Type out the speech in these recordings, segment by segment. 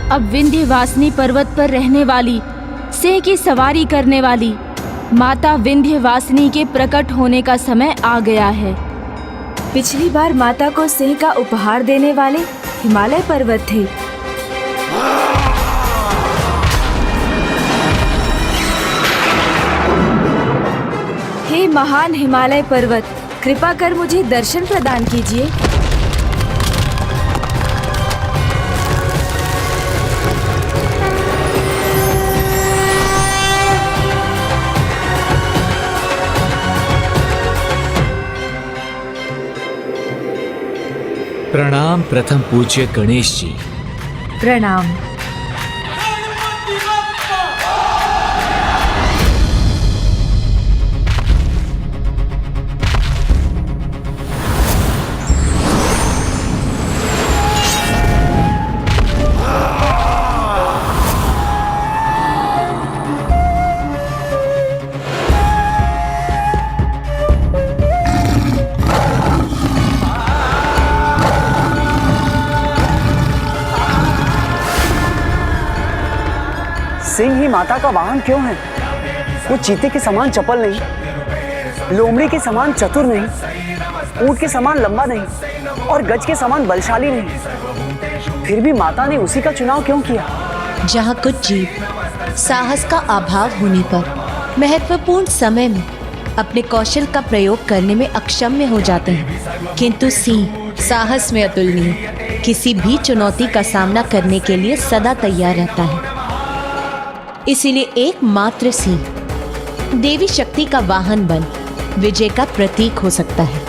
अब विंध्यवासिनी पर्वत पर रहने वाली, सिंह की सवारी करने वाली माता विंध्यवासिनी के प्रकट होने का समय आ गया है। पिछली बार माता को सिंह का उपहार देने वाले हिमालय पर्वत थे। हे महान हिमालय पर्वत, कृपा कर मुझे दर्शन प्रदान कीजिए। प्रणाम प्रथम पूज्य गणेश जी। प्रणाम। सिंह ही माता का वाहन क्यों है? वो चीते के समान चपल नहीं, लोमड़ी के समान चतुर नहीं, ऊंट के समान लंबा नहीं और गज के समान बलशाली नहीं। फिर भी माता ने उसी का चुनाव क्यों किया? जहाँ कुछ जीव साहस का अभाव होने पर महत्वपूर्ण समय में अपने कौशल का प्रयोग करने में अक्षम हो जाते हैं, किंतु सिंह साहस में अतुलनीय, किसी भी चुनौती का सामना करने के लिए सदा तैयार रहता है। इसीलिए एकमात्र सिंह देवी शक्ति का वाहन बन विजय का प्रतीक हो सकता है।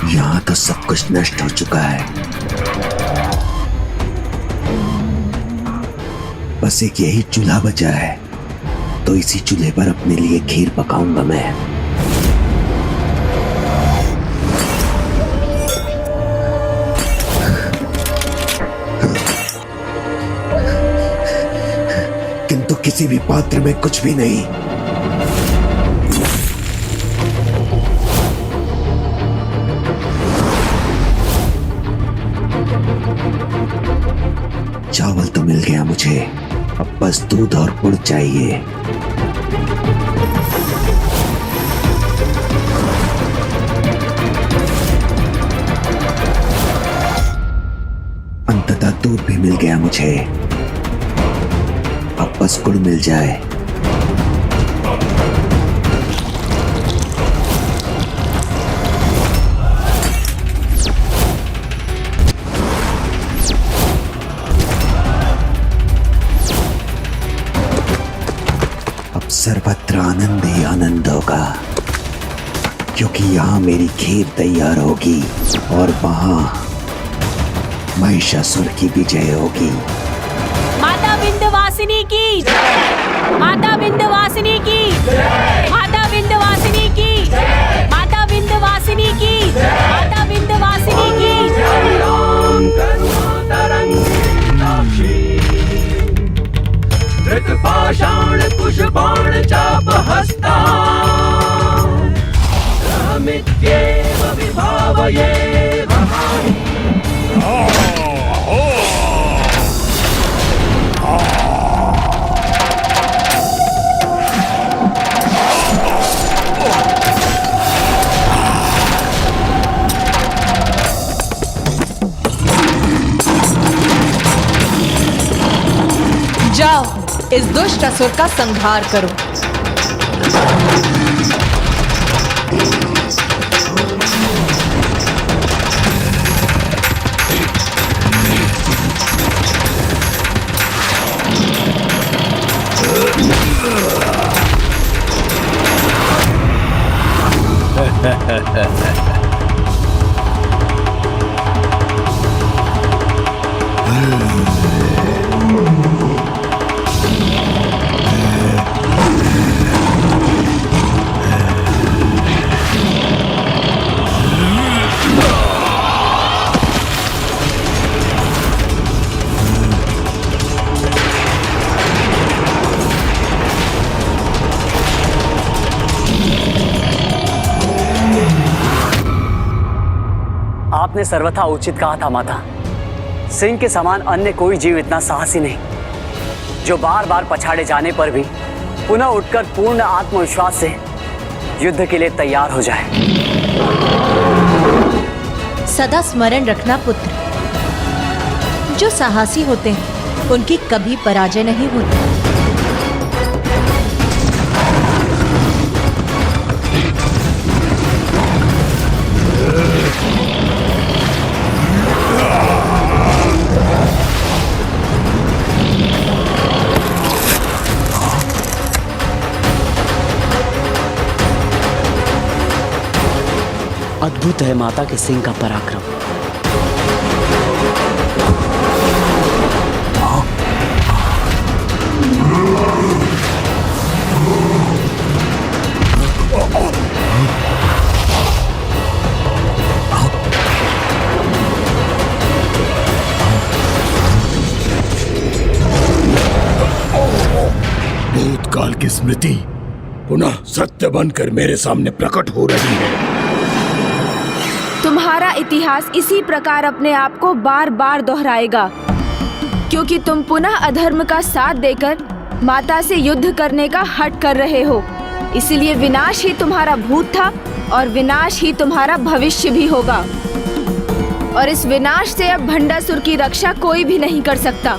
यहाँ तो सब कुछ नष्ट हो चुका है, बस एक यही चूल्हा बचा है, तो इसी चूल्हे पर अपने लिए खीर पकाऊंगा मैं। किंतु किसी भी पात्र में कुछ भी नहीं। चावल तो मिल गया मुझे, अब बस दूध और गुड़ चाहिए। अंततः दूध भी मिल गया मुझे, अब बस गुड़ मिल जाए। सर्वत्र आनंद ही आनंद होगा, क्योंकि यहाँ मेरी खीर तैयार होगी और वहाँ महिषासुर की विजय होगी। माता विंध्यवासिनी की जय! माता विंध्यवासिनी की जय! माता विंध्यवासिनी की जय! माता विंध्यवासिनी की जय! माता विंध्यवासिनी की पाषाण कुशबाण चाप हस्ता मित्येव विभावये जाओ, इस दुष्ट असुर का संहार करो। आपने सर्वथा उचित कहा था माता। सिंह के समान अन्य कोई जीव इतना साहसी नहीं, जो बार बार पछाड़े जाने पर भी पुनः उठकर पूर्ण आत्मविश्वास से युद्ध के लिए तैयार हो जाए। सदा स्मरण रखना पुत्र, जो साहसी होते हैं उनकी कभी पराजय नहीं होती। अद्भुत है माता के सिंह का पराक्रम। भूतकाल की स्मृति पुनः सत्य बनकर मेरे सामने प्रकट हो रही है। तुम्हारा इतिहास इसी प्रकार अपने आप को बार बार दोहराएगा, क्योंकि तुम पुनः अधर्म का साथ देकर माता से युद्ध करने का हठ कर रहे हो। इसलिए विनाश ही तुम्हारा भूत था और विनाश ही तुम्हारा भविष्य भी होगा। और इस विनाश से अब भंडासुर की रक्षा कोई भी नहीं कर सकता।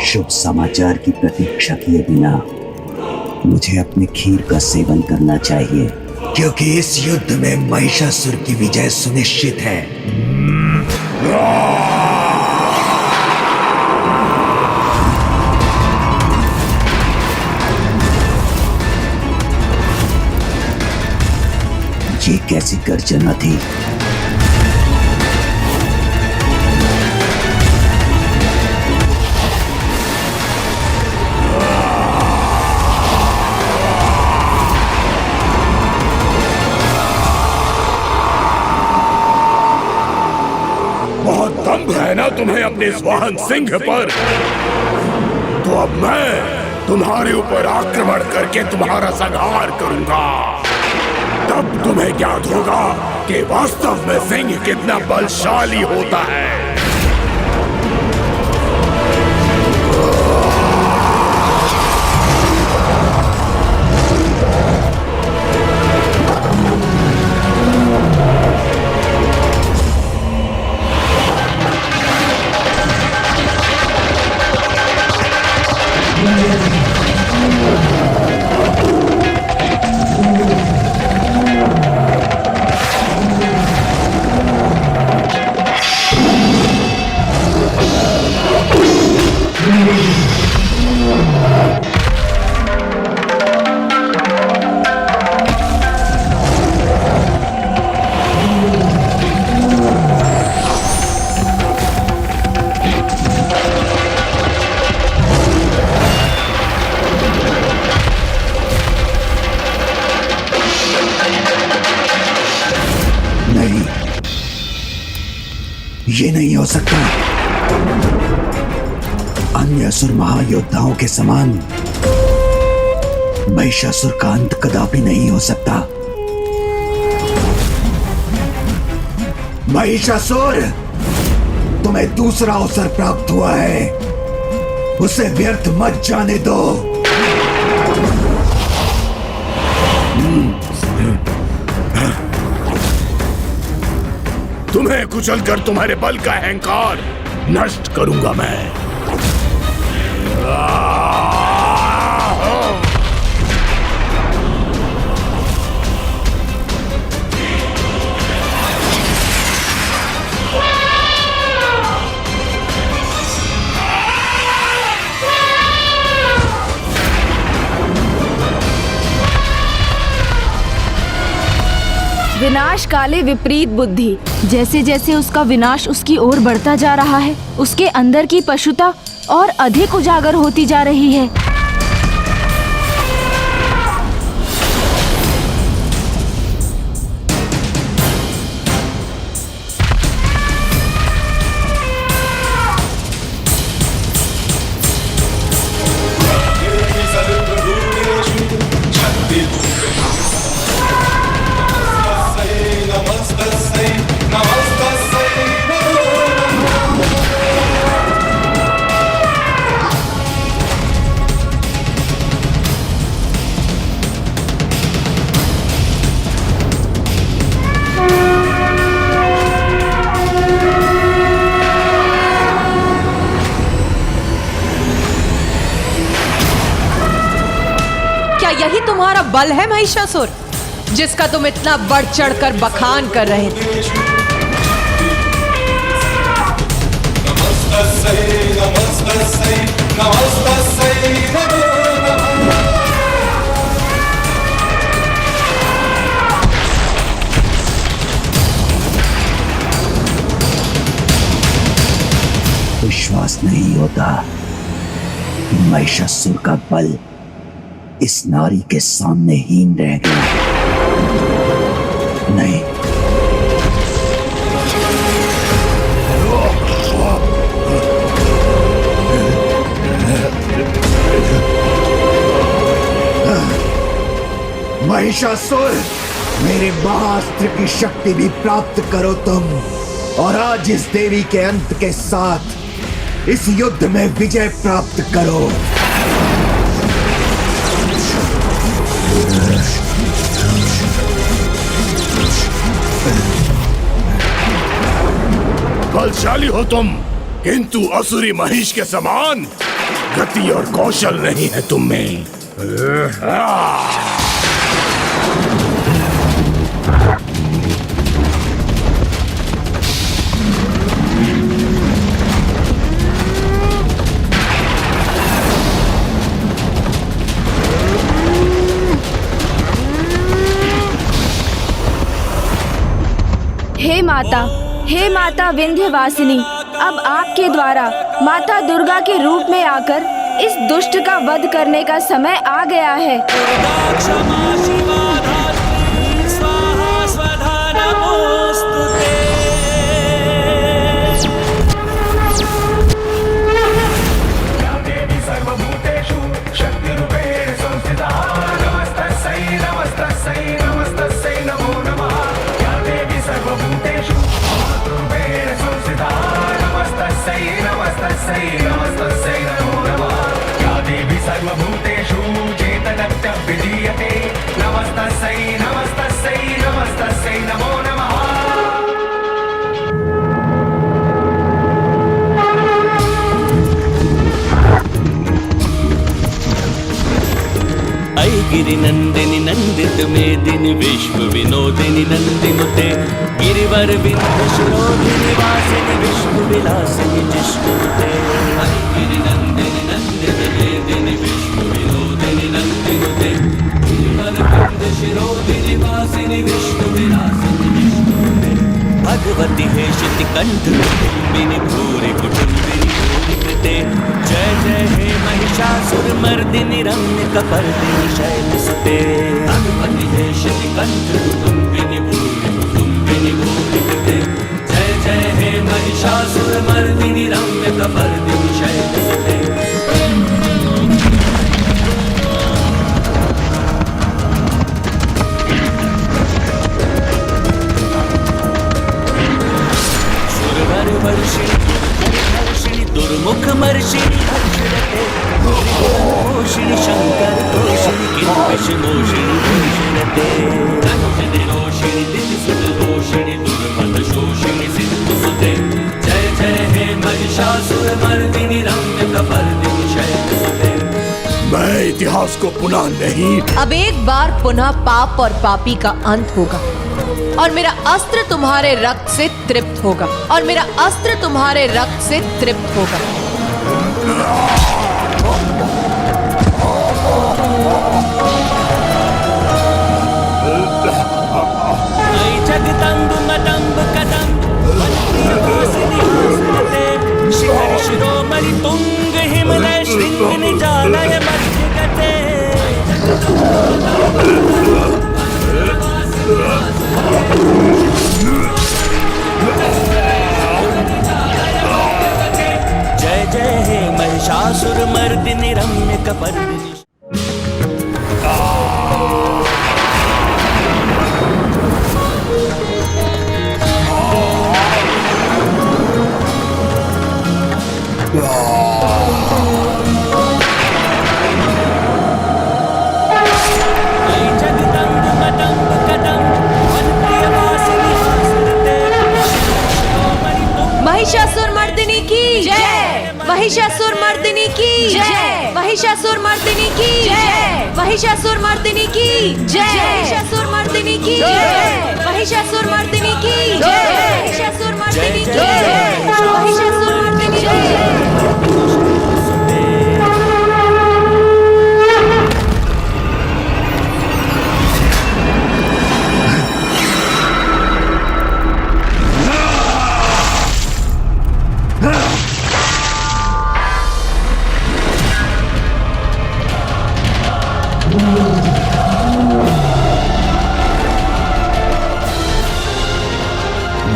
शुभ समाचार की प्रतीक्षा किए बिना मुझे अपने खीर का सेवन करना चाहिए, क्योंकि इस युद्ध में महिषासुर की विजय सुनिश्चित है। ये कैसी गर्जना थी? है ना तुम्हें अपने इस वाहन सिंह पर? तो अब मैं तुम्हारे ऊपर आक्रमण करके तुम्हारा संहार करूंगा। तब तुम्हें ज्ञात होगा कि वास्तव में सिंह कितना बलशाली होता है। ये नहीं हो सकता। अन्य असुर महायोद्धाओं के समान महिषासुर का अंत कदापि नहीं हो सकता। महिषासुर, तुम्हें दूसरा अवसर प्राप्त हुआ है, उसे व्यर्थ मत जाने दो। तुम्हें कुचलकर तुम्हारे बल का अहंकार नष्ट करूंगा मैं। विनाश काले विपरीत बुद्धि। जैसे जैसे उसका विनाश उसकी ओर बढ़ता जा रहा है, उसके अंदर की पशुता और अधिक उजागर होती जा रही है। क्या यही तुम्हारा बल है महिषासुर, जिसका तुम इतना बढ़ चढ़कर बखान कर रहे थे? विश्वास नहीं होता कि महिषासुर का बल इस नारी के सामने हीन रह गया। नहीं, महिषासुर, मेरे महाअस्त्र की शक्ति भी प्राप्त करो तुम, और आज इस देवी के अंत के साथ इस युद्ध में विजय प्राप्त करो। बलशाली हो तुम, किंतु असुरी महिष के समान गति और कौशल नहीं है तुम में। हे माता विंध्यवासिनी, अब आपके द्वारा माता दुर्गा के रूप में आकर इस दुष्ट का वध करने का समय आ गया है। गिरिनंदिनी नंदित मेदिनी विश्व विनोदिनी नंदिनुते गिरिवर विंध्यशिरोधिनी वासिनी विष्णु विलासिनी जिष्णुते। गिरिनंदिनी नंदित मेदिनी विश्व विनोदिनी नंदिनुते गिरिवर विंध्यशिरोधिनी वासिनी विष्णु विलासिनी जिष्णुते। भगवती हेशिति कंठ कुटुंबिनी भूरि कुटुंबिनी भूरिकृते। जय जय हे महिषासुर मर्दिनी रम्य कपर्दिनी शैलसुते। भगवती हेशिति कंठ कुटुंबिनी भूरि कुटुंबिनी भूरिकृते। जय जय हे महिषासुर मर्दिनी रम्य कपर्दिनी शैलसुते। दुर्मुख मर्षिणी हर्षरते घोषिणी शंकर तोषिणी किल्बिष मोषिणी भूषणते। रोषिणी दितिसुत दोषिणी दुर्मद शोषिणी सिद्धुसुते। जय जय हे महिषासुर मर्दिनी रम्य कपर्दिनी शैलसुते। मैं इतिहास को पुनः नहीं। अब एक बार पुनः पाप और पापी का अंत होगा, और मेरा अस्त्र तुम्हारे रक्त से तृप्त होगा, और मेरा अस्त्र तुम्हारे रक्त से तृप्त होगा। महिषासुर मर्दिनी की जय, महिषासुर मर्दिनी की जय, महिषासुर मर्दिनी की जय, महिषासुर मर्दिनी की जय, महिषासुर मर्दिनी की जय, महिषासुर मर्दिनी की जय, महिषासुर मर्दिनी की जय।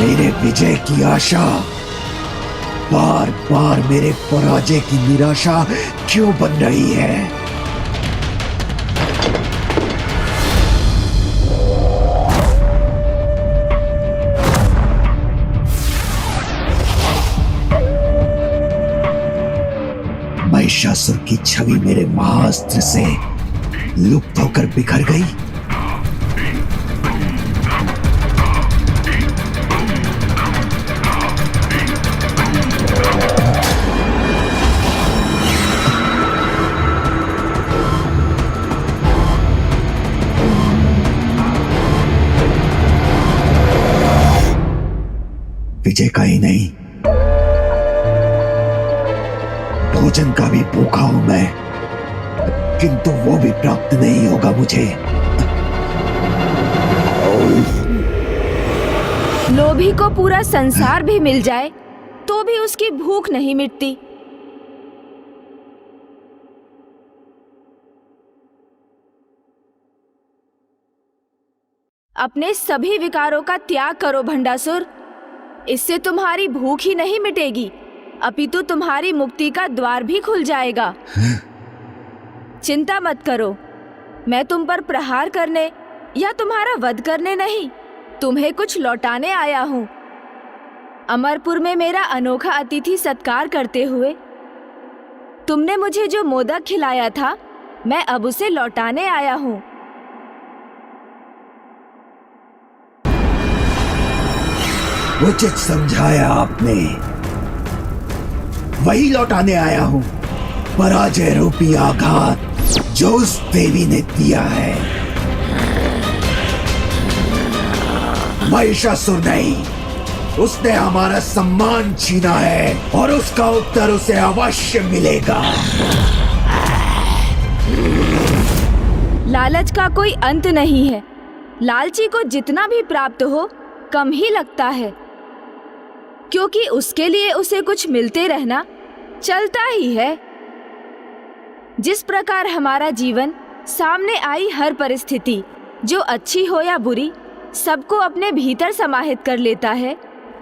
मेरे विजय की आशा, बार बार मेरे पराजय की निराशा क्यों बन रही है? महिषासुर की छवि मेरे महाअस्त्र से लुप्त होकर बिखर गई। विजय का ही नहीं, भोजन का भी भूखा हूं मैं, किंतु वो भी प्राप्त नहीं होगा मुझे। लोभी को पूरा संसार भी मिल जाए तो भी उसकी भूख नहीं मिटती। अपने सभी विकारों का त्याग करो भंडासुर। इससे तुम्हारी भूख ही नहीं मिटेगी, अपितु तुम्हारी मुक्ति का द्वार भी खुल जाएगा। चिंता मत करो, मैं तुम पर प्रहार करने या तुम्हारा वध करने नहीं, तुम्हें कुछ लौटाने आया हूँ। अमरपुर में मेरा अनोखा अतिथि सत्कार करते हुए तुमने मुझे जो मोदक खिलाया था, मैं अब उसे लौटाने आया हूँ। उचित समझाया आपने, वही लौटाने आया हूं, पराजय रूपी आघात जो उस देवी ने दिया है। महिषासुर नहीं, उसने हमारा सम्मान छीना है और उसका उत्तर उसे अवश्य मिलेगा। लालच का कोई अंत नहीं है, लालची को जितना भी प्राप्त हो कम ही लगता है, क्योंकि उसके लिए उसे कुछ मिलते रहना चलता ही है। जिस प्रकार हमारा जीवन सामने आई हर परिस्थिति, जो अच्छी हो या बुरी, सबको अपने भीतर समाहित कर लेता है,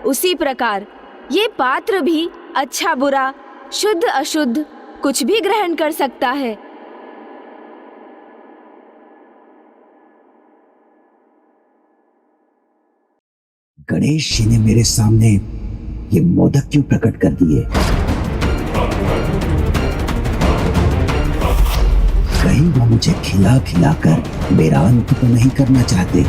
उसी प्रकार ये पात्र भी अच्छा बुरा, शुद्ध अशुद्ध कुछ भी ग्रहण कर सकता है। गणेश जी ने मेरे सामने ये मोदक क्यों प्रकट कर दिए? कहीं वो मुझे खिला खिला कर मेरा अंत तो नहीं करना चाहते?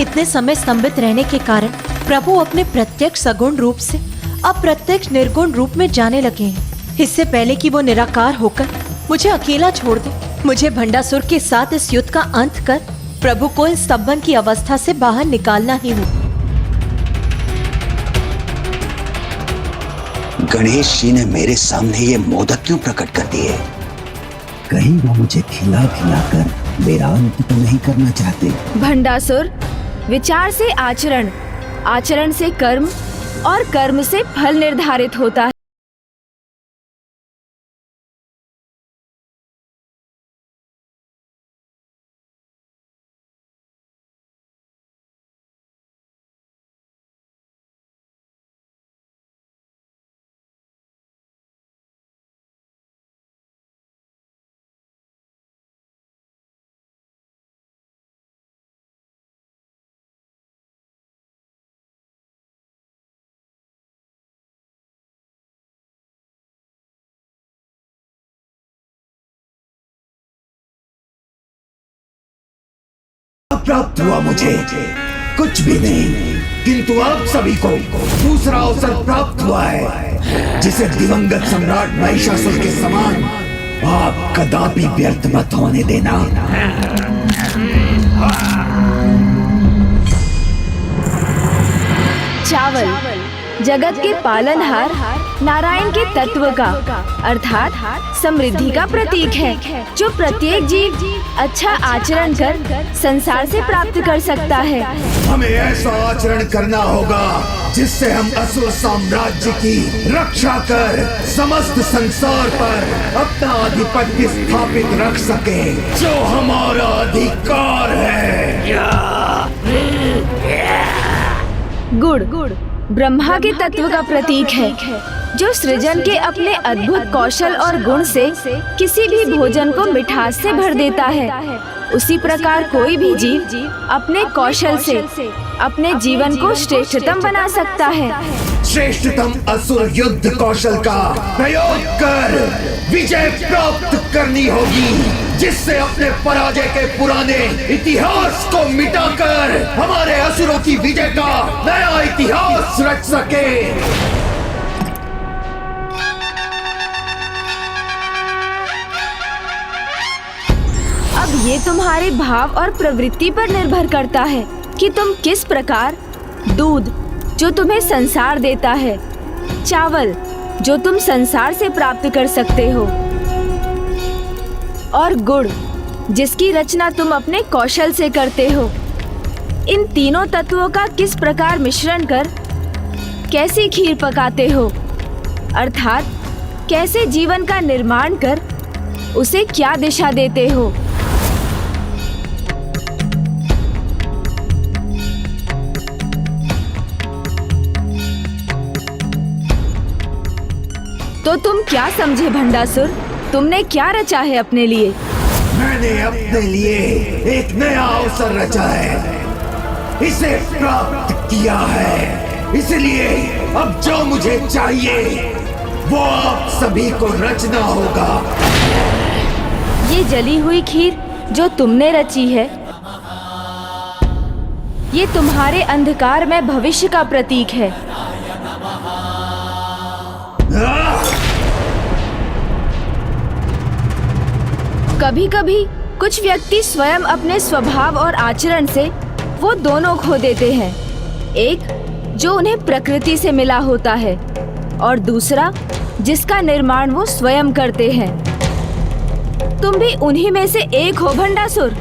इतने समय स्तंभित रहने के कारण प्रभु अपने प्रत्यक्ष सगुण रूप से अप्रत्यक्ष निर्गुण रूप में जाने लगे हैं। इससे पहले कि वो निराकार होकर मुझे अकेला छोड़ दे, मुझे भंडासुर के साथ इस युद्ध का अंत कर प्रभु को इस स्तंभन की अवस्था से बाहर निकालना ही हो। गणेश जी ने मेरे सामने ये मोदक क्यों प्रकट कर दिए? कहीं वो मुझे खिला खिला कर मेरा अंत तो नहीं करना चाहते? भंडासुर, विचार से आचरण, आचरण से कर्म और कर्म से फल निर्धारित होता है। प्राप्त हुआ मुझे? कुछ भी नहीं, किंतु आप सभी को दूसरा अवसर प्राप्त हुआ है, जिसे दिवंगत सम्राट महिषासुर के समान आप कदापि व्यर्थ मत होने देना। चावल जगत के पालनहार नारायण के तत्व का अर्थात समृद्धि का प्रतीक है, जो प्रत्येक जीव अच्छा आचरण कर संसार से प्राप्त कर सकता है। हमें ऐसा आचरण करना होगा जिससे हम असुर साम्राज्य की रक्षा कर समस्त संसार पर अपना आधिपत्य स्थापित रख सके, जो हमारा अधिकार है। गुड़ ब्रह्मा के तत्व का प्रतीक है, जो सृजन के अपने अद्भुत कौशल और गुण से किसी भी भोजन को मिठास से भर देता है। उसी प्रकार कोई भी जीव अपने कौशल से अपने जीवन को श्रेष्ठतम बना सकता है। श्रेष्ठतम असुर युद्ध कौशल का प्रयोग कर विजय प्राप्त करनी होगी, जिससे अपने पराजय के पुराने इतिहास को मिटाकर हमारे असुरों की विजय का नया इतिहास रच सके। अब ये तुम्हारे भाव और प्रवृत्ति पर निर्भर करता है कि तुम किस प्रकार दूध, जो तुम्हें संसार देता है, चावल, जो तुम संसार से प्राप्त कर सकते हो, और गुड़, जिसकी रचना तुम अपने कौशल से करते हो, इन तीनों तत्वों का किस प्रकार मिश्रण कर कैसी खीर पकाते हो, अर्थात कैसे जीवन का निर्माण कर उसे क्या दिशा देते हो। तो तुम क्या समझे भंडासुर? तुमने क्या रचा है अपने लिए? मैंने अपने लिए एक नया अवसर रचा है, इसे प्राप्त किया है। इसलिए अब जो मुझे चाहिए वो आप सभी को रचना होगा। ये जली हुई खीर जो तुमने रची है, ये तुम्हारे अंधकार में भविष्य का प्रतीक है। कभी कभी कुछ व्यक्ति स्वयं अपने स्वभाव और आचरण से वो दोनों खो देते हैं, एक जो उन्हें प्रकृति से मिला होता है और दूसरा जिसका निर्माण वो स्वयं करते हैं। तुम भी उन्हीं में से एक हो भंडासुर।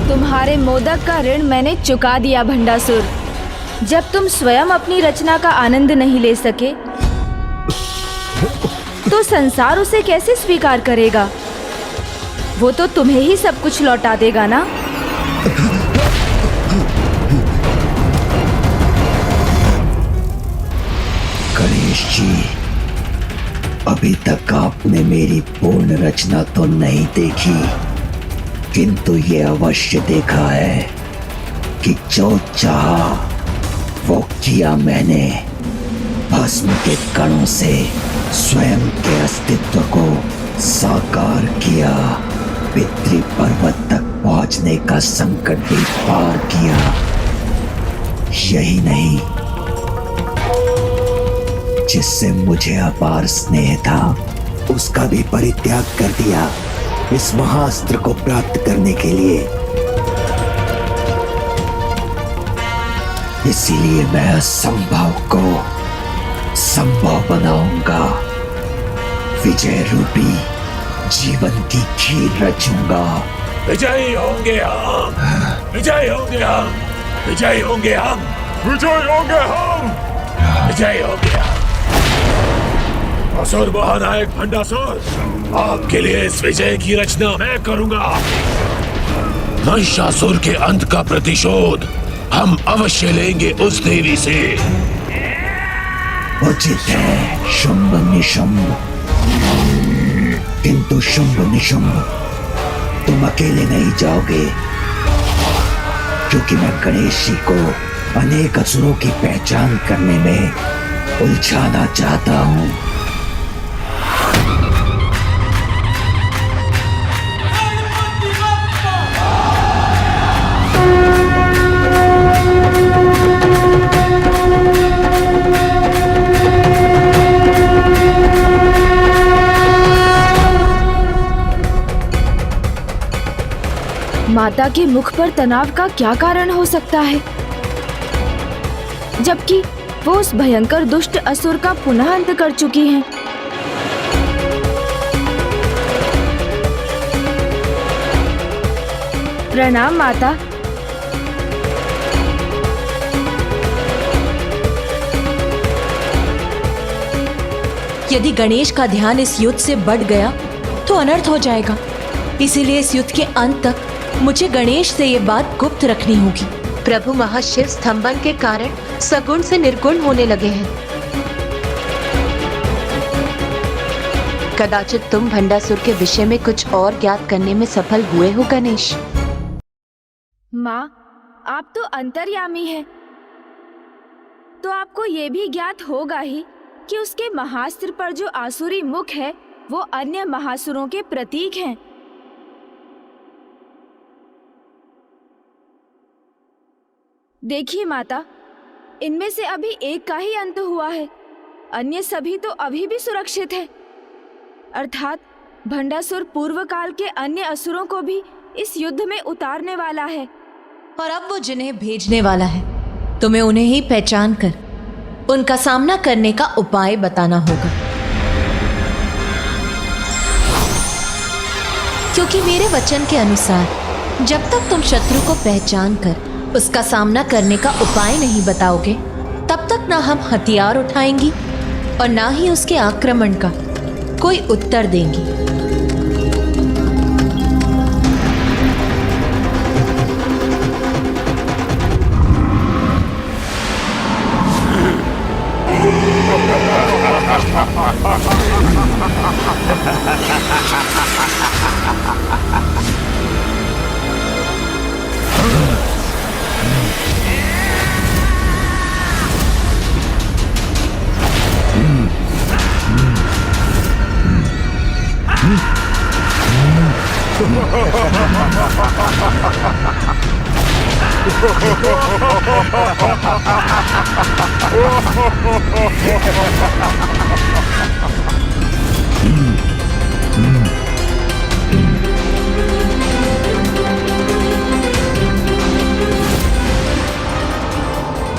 तुम्हारे मोदक का ऋण मैंने चुका दिया भंडासुर। जब तुम स्वयं अपनी रचना का आनंद नहीं ले सके तो संसार उसे कैसे स्वीकार करेगा? वो तो तुम्हें ही सब कुछ लौटा देगा ना। गणेश जी, अभी तक आपने मेरी पूर्ण रचना तो नहीं देखी, किंतु ये अवश्य देखा है कि जो चाहा वो किया मैंने। भस्म के कणों से स्वयं के अस्तित्व को साकार किया, पितृ पर्वत तक पहुंचने का संकट भी पार किया। यही नहीं, जिससे मुझे अपार स्नेह था उसका भी परित्याग कर दिया इस महाअस्त्र को प्राप्त करने के लिए। इसीलिए मैं असंभव को संभव बनाऊंगा, विजय रूपी जीवन की खीर रचूंगा। विजयी होंगे हम, विजयी होंगे हम, विजयी होंगे हम, विजयी होंगे हम, विजयी होंगे हम। असुर महानायक भंडासुर, आपके लिए इस विजय की रचना मैं करूंगा। महिषासुर के अंत का प्रतिशोध हम अवश्य लेंगे उस देवी से। उचित है शुंभ निशुंभ। किंतु शुंभ निशुंभ तुम अकेले नहीं जाओगे, क्योंकि मैं गणेश जी को अनेक असुरों की पहचान करने में उलझाना चाहता हूं। माता के मुख पर तनाव का क्या कारण हो सकता है, जबकि वो उस भयंकर दुष्ट असुर का पुनः अंत कर चुकी हैं। प्रणाम माता। यदि गणेश का ध्यान इस युद्ध से बढ़ गया तो अनर्थ हो जाएगा। इसीलिए इस युद्ध के अंत तक मुझे गणेश से ये बात गुप्त रखनी होगी। प्रभु महाशिव स्तंभन के कारण सगुण से निर्गुण होने लगे हैं। कदाचित तुम भंडासुर के विषय में कुछ और ज्ञात करने में सफल हुए हो गणेश। माँ, आप तो अंतर्यामी हैं, तो आपको ये भी ज्ञात होगा ही कि उसके महास्त्र पर जो आसुरी मुख है वो अन्य महासुरों के प्रतीक हैं। देखिए माता, इनमें से अभी एक का ही अंत हुआ है, अन्य सभी तो अभी भी सुरक्षित है। अर्थात भंडासुर पूर्व काल के अन्य असुरों को भी इस युद्ध में उतारने वाला है। और अब वो जिन्हें भेजने वाला है, तुम्हें उन्हें ही पहचान कर उनका सामना करने का उपाय बताना होगा, क्योंकि मेरे वचन के अनुसार जब तक तुम शत्रु को पहचान कर उसका सामना करने का उपाय नहीं बताओगे, तब तक ना हम हथियार उठाएंगी और ना ही उसके आक्रमण का कोई उत्तर देंगी।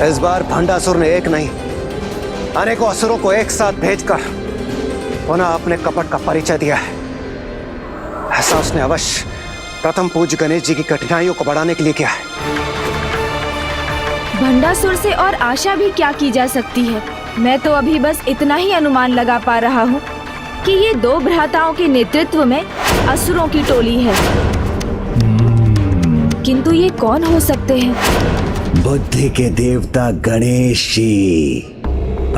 इस बार भंडासुर ने एक नहीं अनेकों असुरों को एक साथ भेजकर पुनः अपने कपट का परिचय दिया है। ऐसा उसने अवश्य प्रथम पूज्य गणेश जी की कठिनाइयों को बढ़ाने के लिए किया है। भंडासुर से और आशा भी क्या की जा सकती है। मैं तो अभी बस इतना ही अनुमान लगा पा रहा हूँ कि ये दो भ्राताओं के नेतृत्व में असुरों की टोली है, किंतु ये कौन हो सकते हैं? बुद्धि के देवता गणेश जी,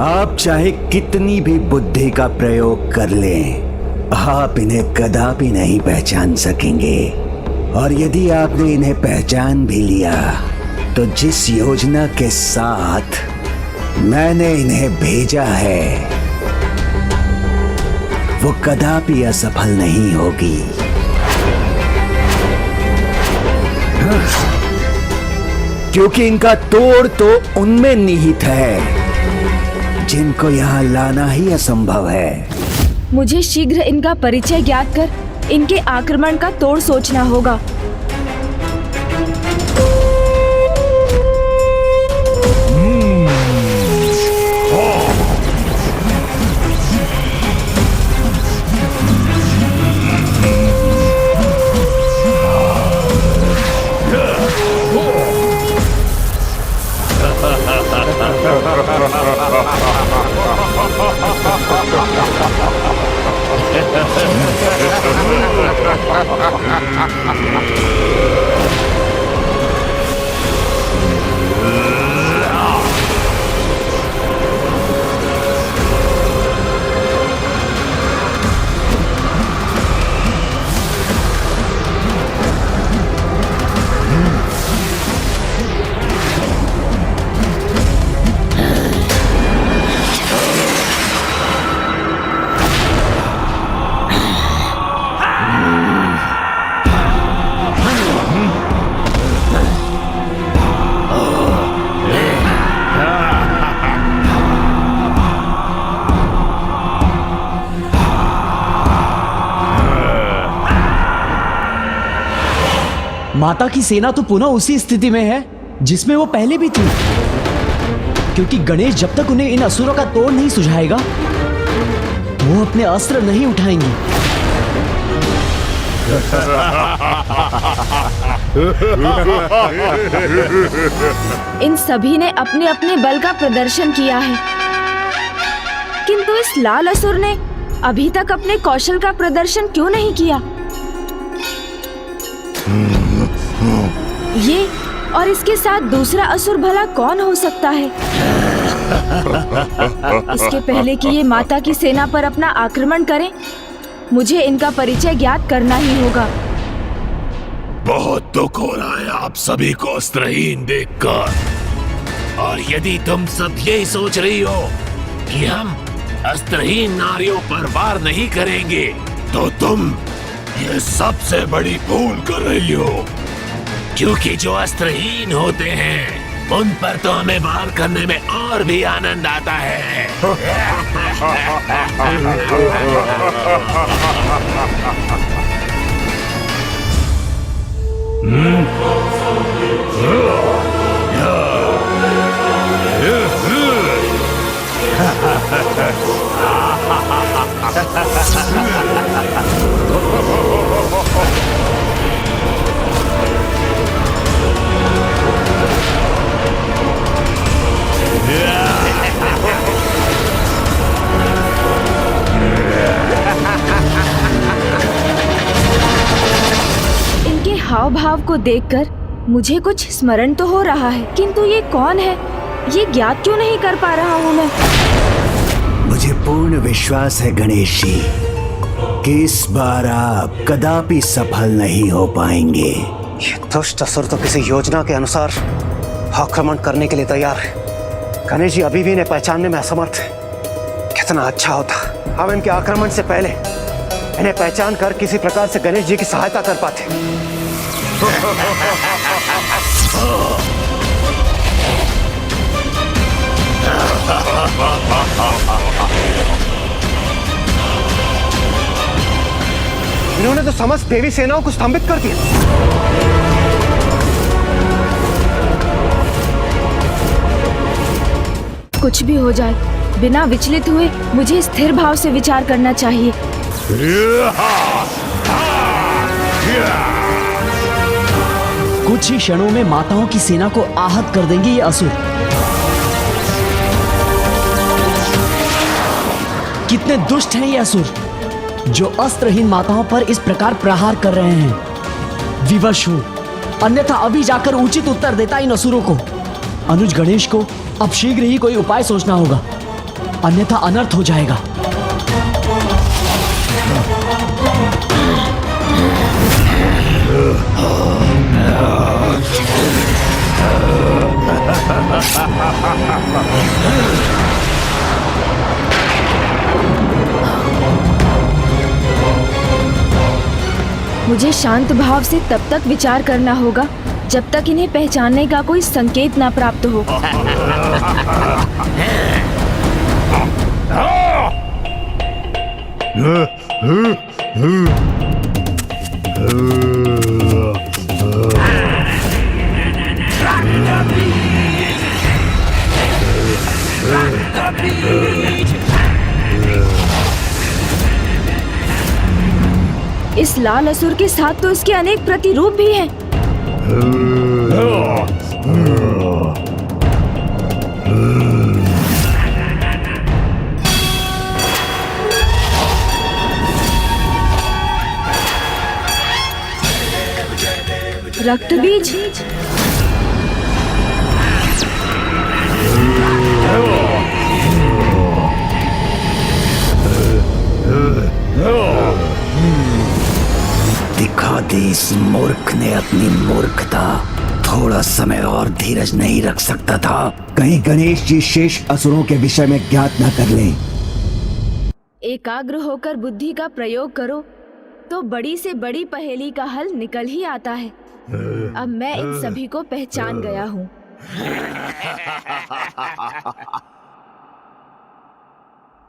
आप चाहे कितनी भी बुद्धि का प्रयोग कर लें, आप इन्हें कदापि नहीं पहचान सकेंगे। और यदि आपने इन्हें पहचान भी लिया तो जिस योजना के साथ मैंने इन्हें भेजा है वो कदापि असफल नहीं होगी। क्योंकि इनका तोड़ तो उनमें निहित है जिनको यहाँ लाना ही असंभव है। मुझे शीघ्र इनका परिचय ज्ञात कर इनके आक्रमण का तोड़ सोचना होगा। माता की सेना तो पुनः उसी स्थिति में है जिसमें वो पहले भी थी, क्योंकि गणेश जब तक उन्हें इन असुरों का तोड़ नहीं सुझाएगा वो अपने अस्त्र नहीं उठाएंगी। इन सभी ने अपने अपने बल का प्रदर्शन किया है, किंतु इस लाल असुर ने अभी तक अपने कौशल का प्रदर्शन क्यों नहीं किया? ये और इसके साथ दूसरा असुर भला कौन हो सकता है? इसके पहले कि ये माता की सेना पर अपना आक्रमण करें, मुझे इनका परिचय ज्ञात करना ही होगा। बहुत दुख हो रहा है आप सभी को अस्त्रहीन देखकर। और यदि तुम सब यही सोच रही हो कि हम अस्त्रहीन नारियों पर वार नहीं करेंगे, तो तुम ये सबसे बड़ी भूल कर रही हो, क्योंकि जो अस्त्रहीन होते हैं उन पर तो हमें वार करने में और भी आनंद आता है। इनके हाव भाव को देखकर मुझे कुछ स्मरण तो हो रहा है, किंतु ये कौन है, ये ज्ञात क्यों नहीं कर पा रहा हूँ मैं। मुझे पूर्ण विश्वास है गणेश जी कि इस बार आप कदापि सफल नहीं हो पाएंगे। ये दुष्ट असुर तो किसी योजना के अनुसार आक्रमण करने के लिए तैयार है। गणेश जी अभी भी इन्हें पहचानने में असमर्थ है। कितना अच्छा होता हम इनके आक्रमण से पहले इन्हें पहचान कर किसी प्रकार से गणेश जी की सहायता कर पाते। इन्होंने तो समस्त देवी सेनाओं को स्तंभित कर दिया। कुछ भी हो जाए, बिना विचलित हुए मुझे स्थिर भाव से विचार करना चाहिए। कुछ ही क्षणों में माताओं की सेना को आहत कर देंगे ये असुर। कितने दुष्ट हैं ये असुर जो अस्त्रहीन माताओं पर इस प्रकार प्रहार कर रहे हैं। विवश हो, अन्यथा अभी जाकर उचित उत्तर देता इन असुरों को। अनुज गणेश को अब शीघ्र ही कोई उपाय सोचना होगा, अन्यथा अनर्थ हो जाएगा। मुझे शांत भाव से तब तक विचार करना होगा जब तक इन्हें पहचानने का कोई संकेत ना प्राप्त हो। इस लाल असुर के साथ तो इसके अनेक प्रतिरूप भी हैं। रक्त बीज, दिखा दी इस मूर्ख ने अपनी मूर्खता। थोड़ा समय और धीरज नहीं रख सकता था? कहीं गणेश जी शेष असुरों के विषय में ज्ञात न कर लें। एकाग्र होकर बुद्धि का प्रयोग करो तो बड़ी से बड़ी पहेली का हल निकल ही आता है। अब मैं इन सभी को पहचान गया हूँ।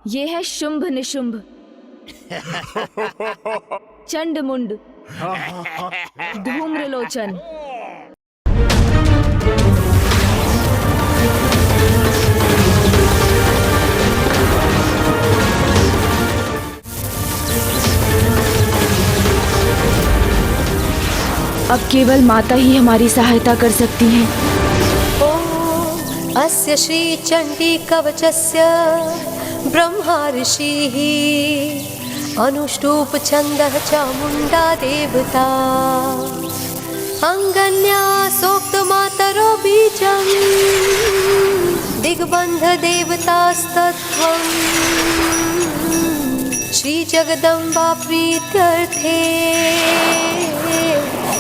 ये है शुंभ निशुंभ, चंड मुंड, धूम्रलोचन। अब केवल माता ही हमारी सहायता कर सकती हैं। ॐ अस्य श्री चंडी कवचस्य ब्रह्मा ऋषिः अनुष्टुप छन्दः चामुण्डा देवता अंगन्या सोक्त मातरो बीजम् दिग्बन्ध देवतास्तत्त्वम् श्री जगदम्बा प्रीत्यर्थे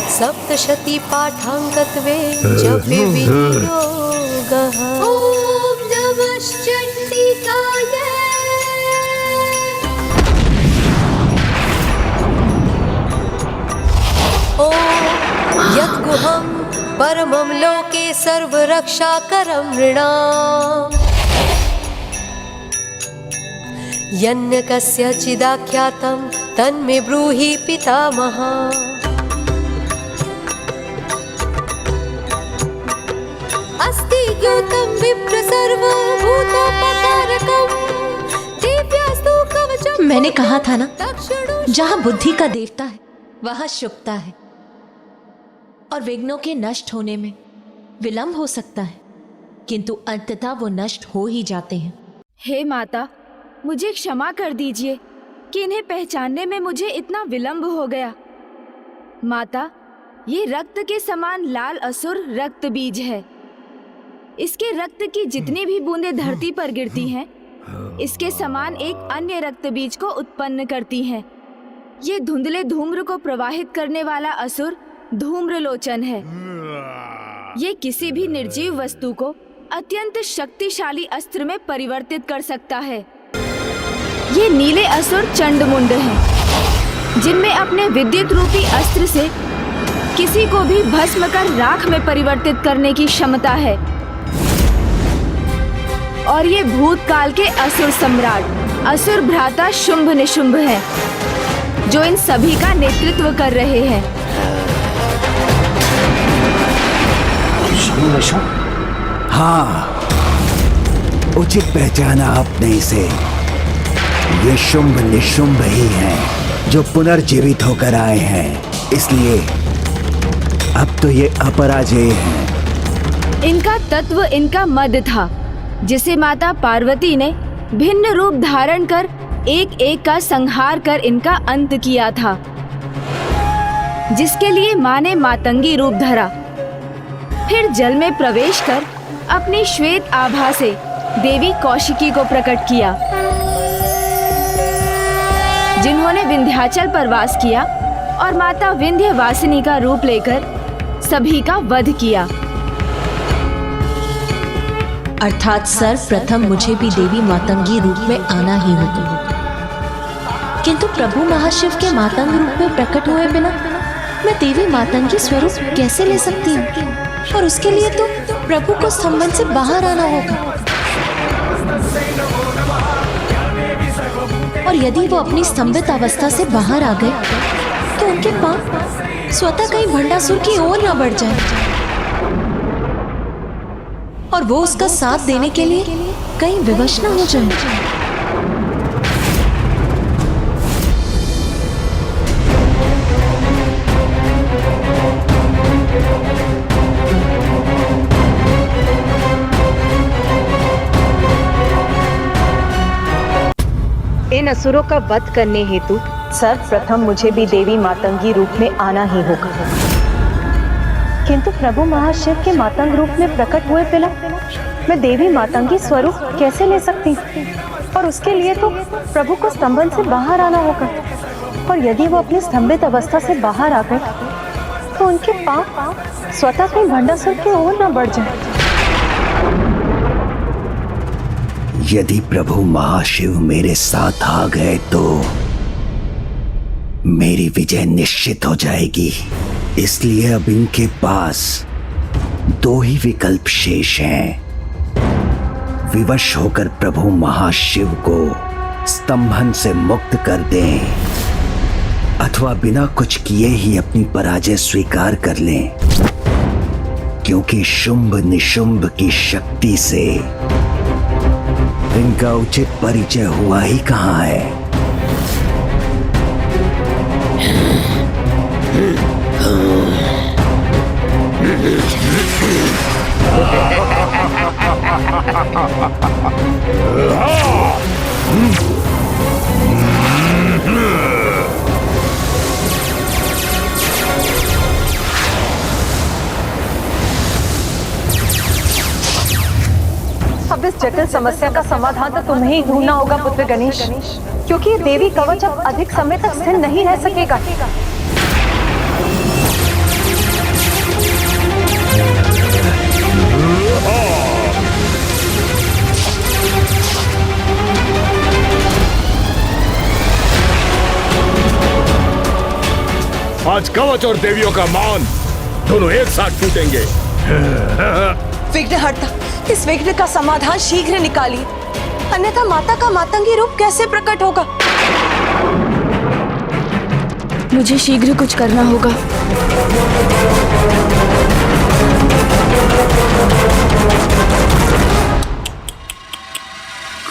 सप्तशती पाठांगत्वे जपे विनियोगः। ॐ नमः चण्डिकाय। ॐ यद्गुहं परमं लोके सर्वरक्षाकरं नृणाम् यन्न कस्यचिदाख्यातं तन्मे ब्रूहि पितामह। अस्ति ज्ञातं विप्र सर्वभूतोपकारकं दिव्यास्तु कवचम्। मैंने कहा था ना, दक्षिणो जहाँ बुद्धि का देवता है वहाँ शुभता है, और विघ्नों के नष्ट होने में विलंब हो सकता है, किंतु अंततः वो नष्ट हो ही जाते हैं। हे माता, मुझे क्षमा कर दीजिए कि इन्हें पहचानने में मुझे इतना विलंब हो गया। माता, ये रक्त के समान लाल असुर रक्त बीज है। इसके रक्त की जितनी भी बूंदें धरती पर गिरती हैं, इसके समान एक अन्य रक्त बीज को उत्पन्न करती हैं। ये धुंधले धूम्र को प्रवाहित करने वाला असुर धूम्रलोचन है। ये किसी भी निर्जीव वस्तु को अत्यंत शक्तिशाली अस्त्र में परिवर्तित कर सकता है। ये नीले असुर चंडमुंड हैं, जिनमें अपने विद्युत रूपी अस्त्र से किसी को भी भस्म कर राख में परिवर्तित करने की क्षमता है। और ये भूतकाल के असुर सम्राट असुर भ्राता शुंभ निशुंभ हैं, जो इन सभी का नेतृत्व कर रहे हैं। हाँ, उचित पहचाना आपने इसे। ये शुंभ निशुंभ ही हैं जो पुनर्जीवित होकर आए हैं, इसलिए अब तो ये अपराजेय हैं। इनका तत्व इनका मद था, जिसे माता पार्वती ने भिन्न रूप धारण कर एक एक का संहार कर इनका अंत किया था, जिसके लिए माँ ने मातंगी रूप धरा। फिर जल में प्रवेश कर अपनी श्वेत आभा से देवी कौशिकी को प्रकट किया, जिन्होंने विंध्याचल पर वास किया और माता विंध्यवासिनी का रूप लेकर सभी का वध किया। अर्थात सर्वप्रथम मुझे भी देवी मातंगी रूप में आना ही होगा, किंतु प्रभु महाशिव के मातंग रूप में प्रकट हुए बिना मैं देवी मातंगी स्वरूप कैसे ले सकती हूँ? और उसके लिए तो प्रभु को स्तंभन से बाहर आना होगा। और यदि वो अपनी स्तंभित अवस्था से बाहर आ गए तो उनके पांव स्वतः कहीं भंडासुर की ओर न बढ़ जाए और वो उसका साथ देने के लिए कहीं विवश न हो जाए। इन असुरों का वध करने हेतु सर्वप्रथम मुझे भी देवी मातंगी रूप में आना ही होगा, किंतु प्रभु महाशिव के मातंग रूप में प्रकट हुए बिना मैं देवी मातंगी स्वरूप कैसे ले सकती हूँ? और उसके लिए तो प्रभु को स्तंभन से बाहर आना होगा, और यदि वो अपनी स्तंभित अवस्था से बाहर आ गए तो उनके पांव स्वतः कहीं भंडासुर की ओर न बढ़ जाए। यदि प्रभु महाशिव मेरे साथ आ गए तो मेरी विजय निश्चित हो जाएगी। इसलिए अब इनके पास दो ही विकल्प शेष हैं। विवश होकर प्रभु महाशिव को स्तंभन से मुक्त कर दें अथवा बिना कुछ किए ही अपनी पराजय स्वीकार कर लें, क्योंकि शुंभ निशुंभ की शक्ति से इनका उचित परिचय हुआ ही कहां है। अब इस जटिल समस्या का समाधान तो तुम्हें ही ढूंढना होगा पुत्र गणेश, क्योंकि ये देवी कवच अब अधिक समय तक स्थिर नहीं रह सकेगा। आज कवच और देवियों का मान दोनों एक साथ टूटेंगे। विघ्नहर्ता, इस विघ्न का समाधान शीघ्र निकालिए, अन्यथा माता का मातंगी रूप कैसे प्रकट होगा। मुझे शीघ्र कुछ करना होगा।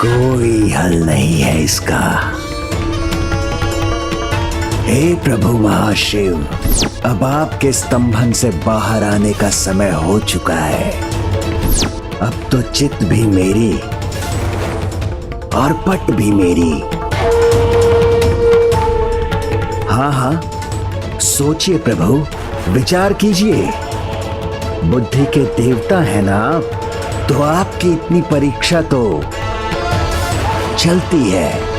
कोई हल नहीं है इसका। हे प्रभु महाशिव, अब आपके स्तंभन से बाहर आने का समय हो चुका है। अब तो चित भी मेरी और पट भी मेरी। हाँ हाँ, सोचिए प्रभु, विचार कीजिए। बुद्धि के देवता है ना आप, तो आपकी इतनी परीक्षा तो चलती है।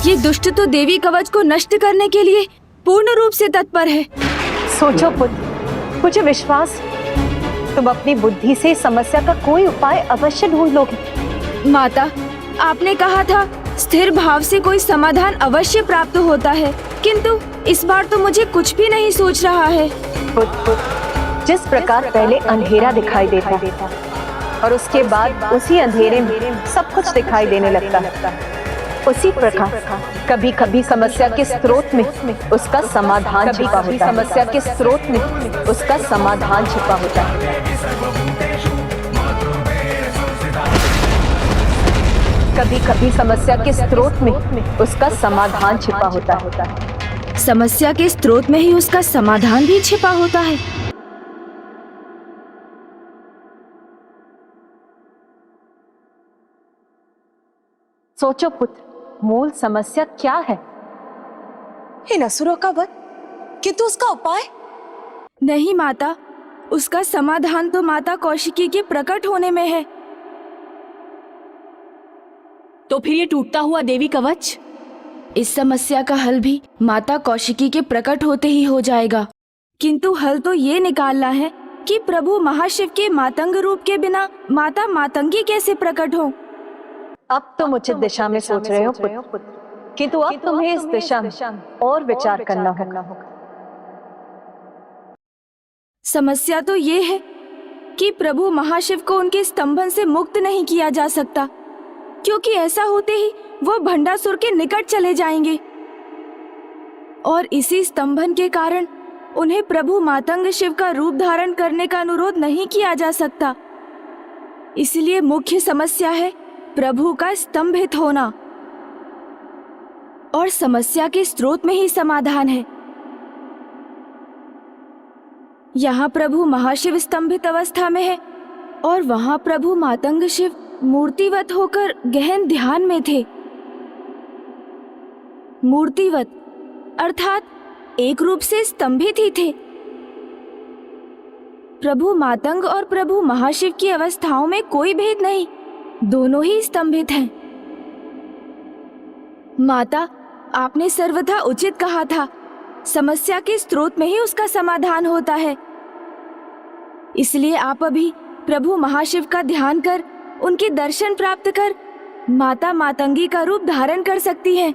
ये दुष्ट तो देवी कवच को नष्ट करने के लिए पूर्ण रूप से तत्पर है। सोचो पुत्र, मुझे विश्वास, तुम अपनी बुद्धि से इस समस्या का कोई उपाय अवश्य ढूंढ लोगे। माता, आपने कहा था स्थिर भाव से कोई समाधान अवश्य प्राप्त होता है, किंतु इस बार तो मुझे कुछ भी नहीं सूझ रहा है। पुत्र, जिस प्रकार पहले अंधेरा दिखाई देता और उसके बाद उसी अंधेरे में सब कुछ दिखाई देने लगता है, उसी प्रकार कभी कभी समस्या के स्रोत में उसका समाधान छिपा होता है। समस्या के स्रोत में उसका समाधान छिपा होता है। कभी कभी समस्या के स्रोत में उसका समाधान छिपा होता है। समस्या के स्रोत में ही उसका समाधान भी छिपा होता है। सोचो पुत्र, मूल समस्या क्या है? इन असुरों का वध, किंतु उसका उपाय? नहीं माता, उसका समाधान तो माता कौशिकी के प्रकट होने में है। तो फिर ये टूटता हुआ देवी कवच? इस समस्या का हल भी माता कौशिकी के प्रकट होते ही हो जाएगा, किंतु हल तो ये निकालना है कि प्रभु महाशिव के मातंग रूप के बिना माता मातंगी कैसे प्रकट हो। अब तुम उचित दिशा में सोच रहे हो पुत्र, किंतु अब तुम्हें इस दिशा में और विचार करना होगा। समस्या तो ये है कि प्रभु महाशिव को उनके स्तंभन से मुक्त नहीं किया जा सकता, क्योंकि ऐसा होते ही वो भंडासुर के निकट चले जाएंगे और इसी स्तंभन के कारण उन्हें प्रभु मातंग शिव का रूप धारण करने का अनुरोध नहीं किया जा सकता। इसलिए मुख्य समस्या है प्रभु का स्तंभित होना, और समस्या के स्रोत में ही समाधान है। यहाँ प्रभु महाशिव स्तंभित अवस्था में है और वहाँ प्रभु मातंग शिव मूर्तिवत होकर गहन ध्यान में थे। मूर्तिवत अर्थात एक रूप से स्तंभित ही थे। प्रभु मातंग और प्रभु महाशिव की अवस्थाओं में कोई भेद नहीं, दोनों ही स्तंभित हैं। माता, आपने सर्वथा उचित कहा था, समस्या के स्रोत में ही उसका समाधान होता है। इसलिए आप अभी प्रभु महाशिव का ध्यान कर, उनके दर्शन प्राप्त कर माता मातंगी का रूप धारण कर सकती हैं।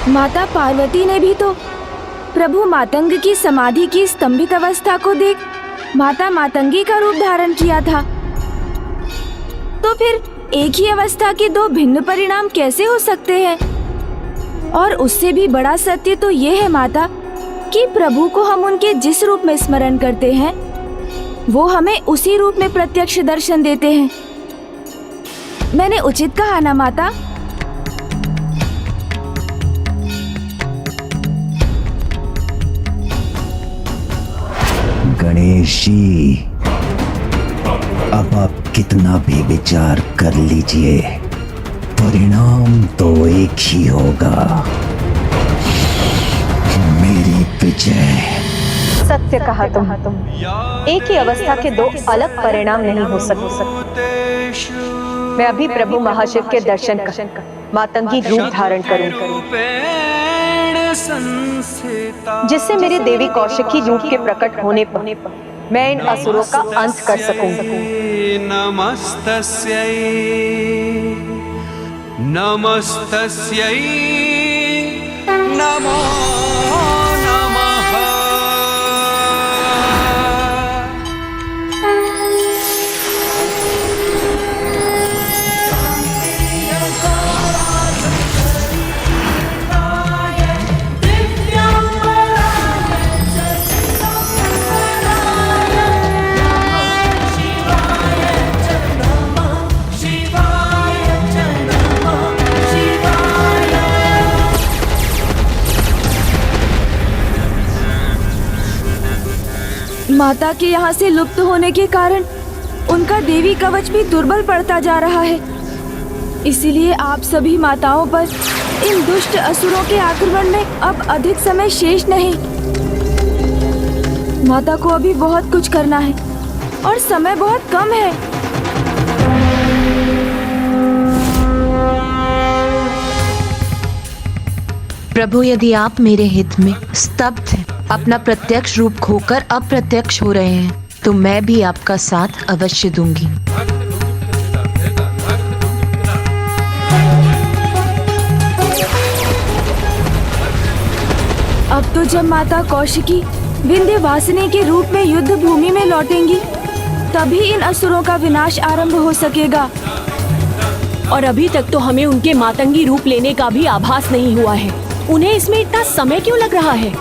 माता पार्वती ने भी तो प्रभु मातंग की समाधि की स्तंभित अवस्था को देख माता मातंगी का रूप धारण किया था। तो फिर एक ही अवस्था के दो भिन्न परिणाम कैसे हो सकते हैं? और उससे भी बड़ा सत्य तो ये है माता कि प्रभु को हम उनके जिस रूप में स्मरण करते हैं वो हमें उसी रूप में प्रत्यक्ष दर्शन देते हैं। मैंने उचित कहा ना माता? गणेश जी, अब आप कितना भी विचार कर लीजिए, परिणाम तो एक ही होगा, मेरी विजय। सत्य कहा तुम। एक ही अवस्था के दो अलग परिणाम नहीं हो सकते। मैं अभी प्रभु महाशिव के दर्शन कर मातंगी रूप धारण करूंगी, जिससे मेरे देवी कौशिकी रूप के प्रकट होने पर मैं इन असुरों का अंत कर सकूंगी। नमस्तस्यै नमस्तस्यै नमो नमः। माता के यहाँ से लुप्त होने के कारण उनका देवी कवच भी दुर्बल पड़ता जा रहा है। इसीलिए आप सभी माताओं पर इन दुष्ट असुरों के आक्रमण में अब अधिक समय शेष नहीं। माता को अभी बहुत कुछ करना है और समय बहुत कम है। प्रभु, यदि आप मेरे हित में स्तब्ध हैं, अपना प्रत्यक्ष रूप खोकर अप्रत्यक्ष हो रहे हैं, तो मैं भी आपका साथ अवश्य दूंगी। अब तो जब माता कौशिकी विंध्यवासिनी के रूप में युद्ध भूमि में लौटेंगी, तभी इन असुरों का विनाश आरंभ हो सकेगा। और अभी तक तो हमें उनके मातंगी रूप लेने का भी आभास नहीं हुआ है। उन्हें इसमें इतना समय क्यों लग रहा है?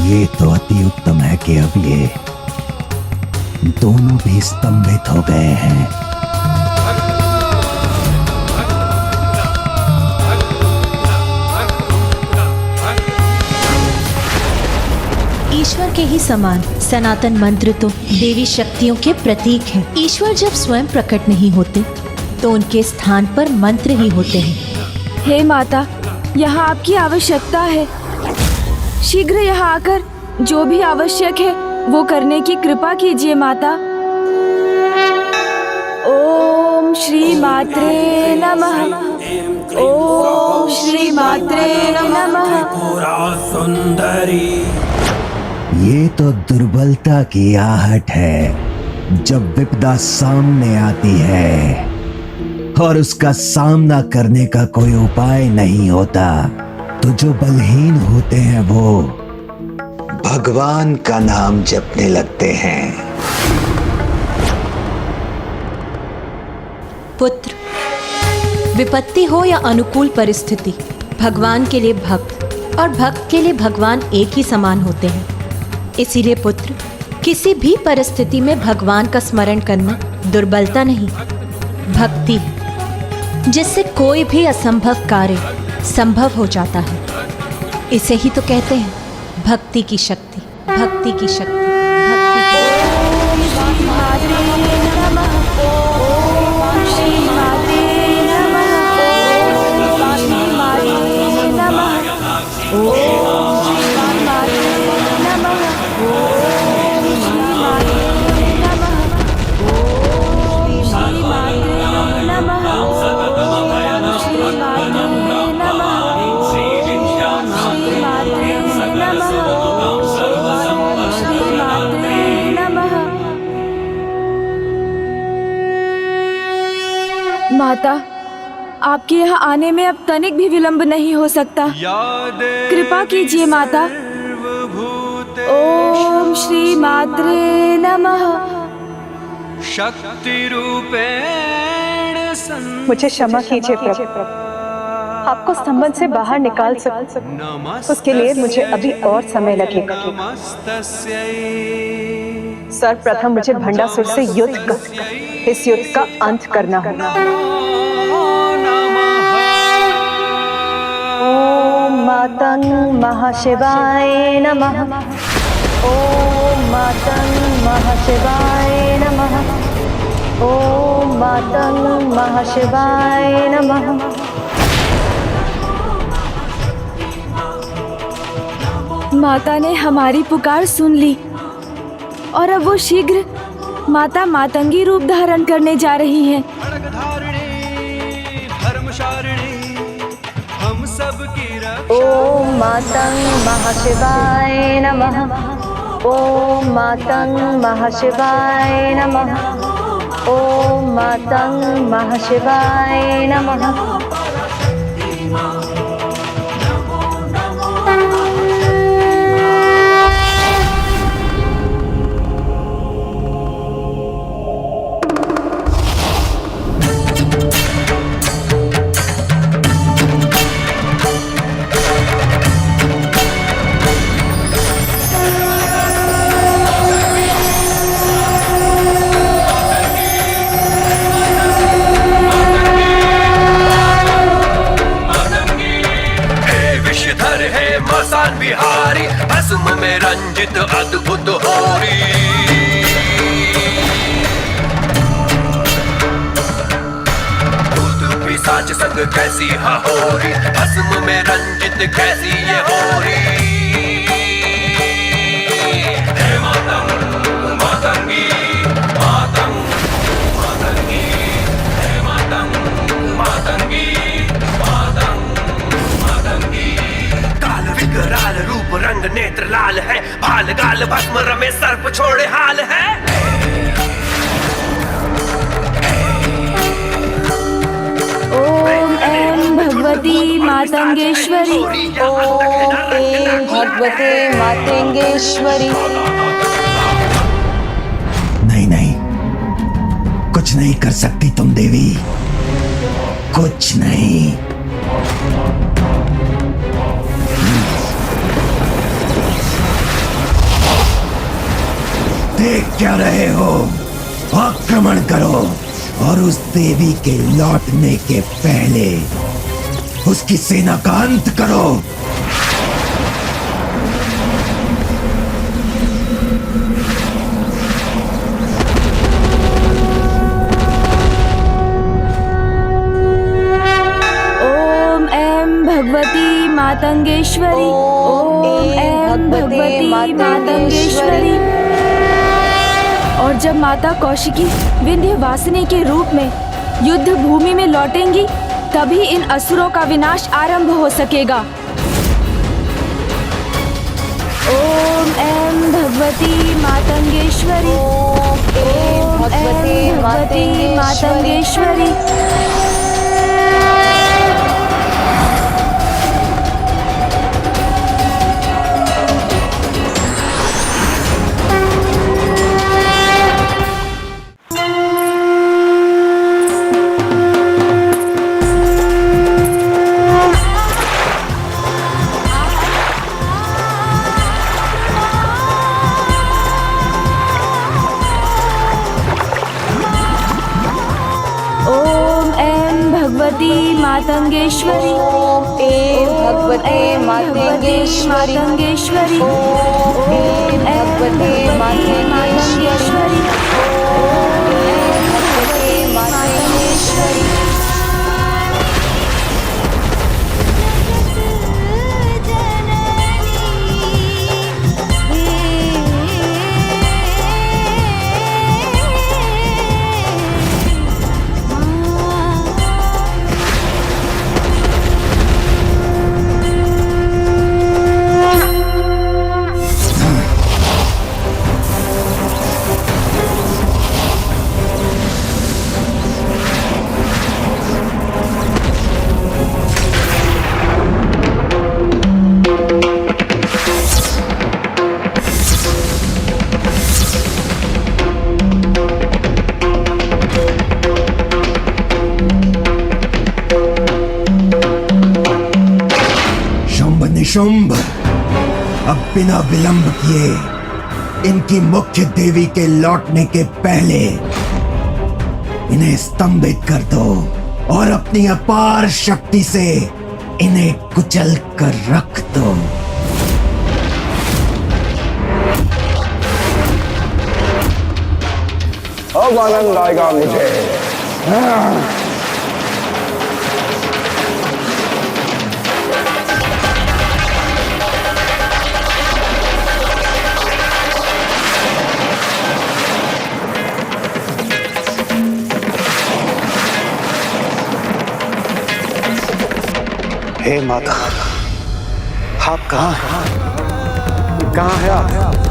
ये तो अति उत्तम है कि अब ये दोनों भी स्तंभित हो गए हैं। ईश्वर के ही समान सनातन मंत्र तो देवी शक्तियों के प्रतीक हैं। ईश्वर जब स्वयं प्रकट नहीं होते तो उनके स्थान पर मंत्र ही होते हैं। हे माता, यहाँ आपकी आवश्यकता है। शीघ्र यहाँ आकर जो भी आवश्यक है वो करने की कृपा कीजिए माता। ओम श्री मात्रे नमः। ओम श्री मात्रे नमः। ये तो दुर्बलता की आहट है। जब विपदा सामने आती है और उसका सामना करने का कोई उपाय नहीं होता, तो जो बलहीन होते हैं वो भगवान का नाम जपने लगते हैं। पुत्र, विपत्ति हो या अनुकूल परिस्थिति, भगवान के लिए भक्त और भक्त के लिए भगवान एक ही समान होते हैं। इसीलिए पुत्र, किसी भी परिस्थिति में भगवान का स्मरण करना दुर्बलता नहीं, भक्ति है, जिससे कोई भी असंभव कार्य संभव हो जाता है। इसे ही तो कहते हैं भक्ति की शक्ति, भक्ति की शक्ति, भक्ति की शक्ति। माता, आपके यहाँ आने में अब तनिक भी विलंब नहीं हो सकता। कृपा कीजिए माता। ओम श्री मात्रे नमः। शक्ति रूपेण मुझे क्षमा कीजिए प्रभु, आपको स्तंभन से बाहर निकाल सकूं, उसके लिए मुझे अभी और समय लगेगा। सर्वप्रथम मुझे भंडासुर से युद्ध कर इस युद्ध का अंत करना होगा। ओम मातंग महाशिवाय नमः। ओम मातंग महाशिवाय नमः। ओम मातंग महाशिवाय नमः। माता ने हमारी पुकार सुन ली और अब वो शीघ्र माता मातंगी रूप धारण करने जा रही हैं। ओम मातंग महाशिवाय नमः। ओम मातंग महाशिवाय नमः। ओम मातंग महाशिवाय नमः। बिहारी भस्म में रंजित अद्भुत होरी। भूत पिशाच संग कैसी हहोरी, भस्म में रंजित कैसी ये होरी। हे मातंग मातंगी मातंग मातंगी, हे मातंग मातंगी विकराल रूप रंग नेत्र लाल है, भाल गाल भस्म रमे सर्प छोड़े हाल है। ओम ऐं भगवती मातंगेश्वरी। ओम ऐं भगवते मातंगेश्वरी। नहीं नहीं, कुछ नहीं कर सकती तुम देवी, कुछ नहीं। देख क्या रहे हो? आक्रमण करो और उस देवी के लौटने के पहले उसकी सेना का अंत करो। ओम ऐं भगवती मातंगेश्वरी। ओम ऐं भगवती मातंगेश्वरी। और जब माता कौशिकी विंध्यवासिनी के रूप में युद्ध भूमि में लौटेंगी, तभी इन असुरों का विनाश आरंभ हो सकेगा। ओम ऐं भगवती मातंगेश्वरी। ओम ऐं भगवती मातंगेश्वरी। मातंगेश्वरी। ओम ऐं भगवते मातंगेश्वरी। मातंगेश्वरी। ओम ऐं भगवते मातंगेश्वरी। ओम ऐं भगवते मातंगेश्वरी। निशुंभ, अब बिना विलंब किए इनकी मुख्य देवी के लौटने के पहले इन्हें स्तंभित कर दो और अपनी अपार शक्ति से इन्हें कुचल कर रख दो। अब आनंद आएगा मुझे। हे माता, आप कहाँ हैं? कहाँ हैं आप?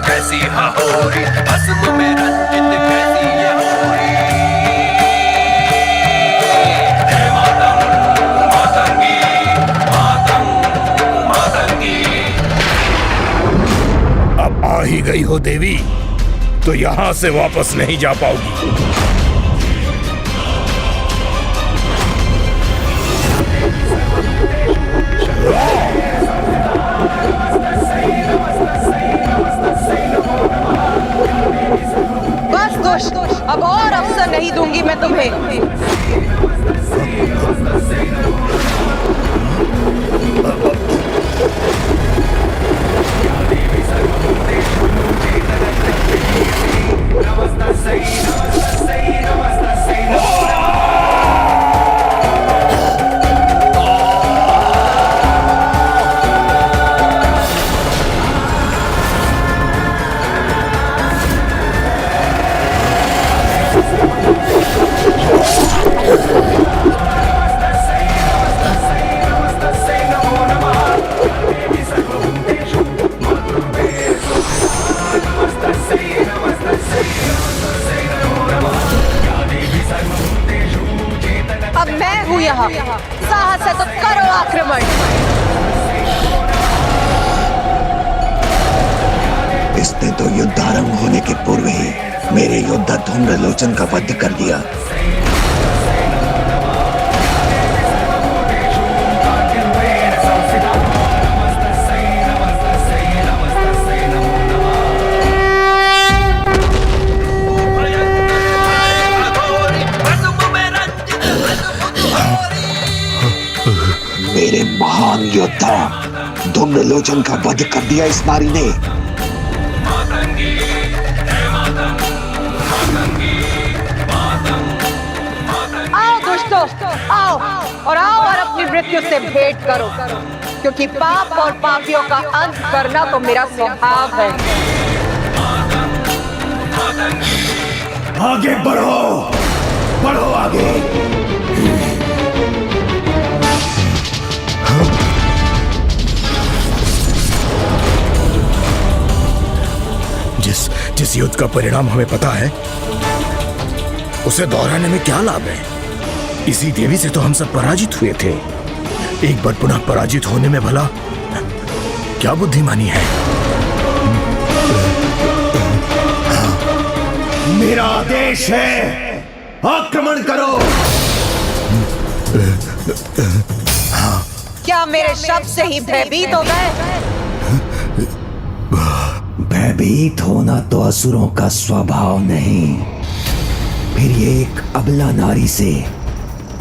कैसी हाहोरी भस्म में रंजित कैसी ये होरी। हे मातंग मातंगी मातंग मातंगी। अब आ ही गई हो देवी तो यहाँ से वापस नहीं जा पाओगी। अब और अवसर नहीं दूंगी मैं तुम्हें। अब मैं हूं यहाँ, साहस है तो करो आक्रमण। इसने तो युद्ध आरंभ होने के पूर्व ही मेरे योद्धा धूम्रलोचन का वध कर दिया। मेरे महान योद्धा धूम्रलोचन का वध कर दिया इस नारी ने। आओ दुष्टों, आओ और अपनी मृत्यु से भेंट करो, क्योंकि पाप और पापियों का अंत करना तो मेरा स्वभाव है। आगे बढ़ो, बढ़ो आगे। जिस युद्ध का परिणाम हमें पता है उसे दोहराने में क्या लाभ है। इसी देवी से तो हम सब पराजित हुए थे। एक बार पुनः पराजित होने में भला क्या बुद्धिमानी है। मेरा आदेश है, आक्रमण करो। क्या मेरे शब्द से ही भयभीत हो गए? भयभीत होना तो असुरों का स्वभाव नहीं, फिर ये एक अबला नारी से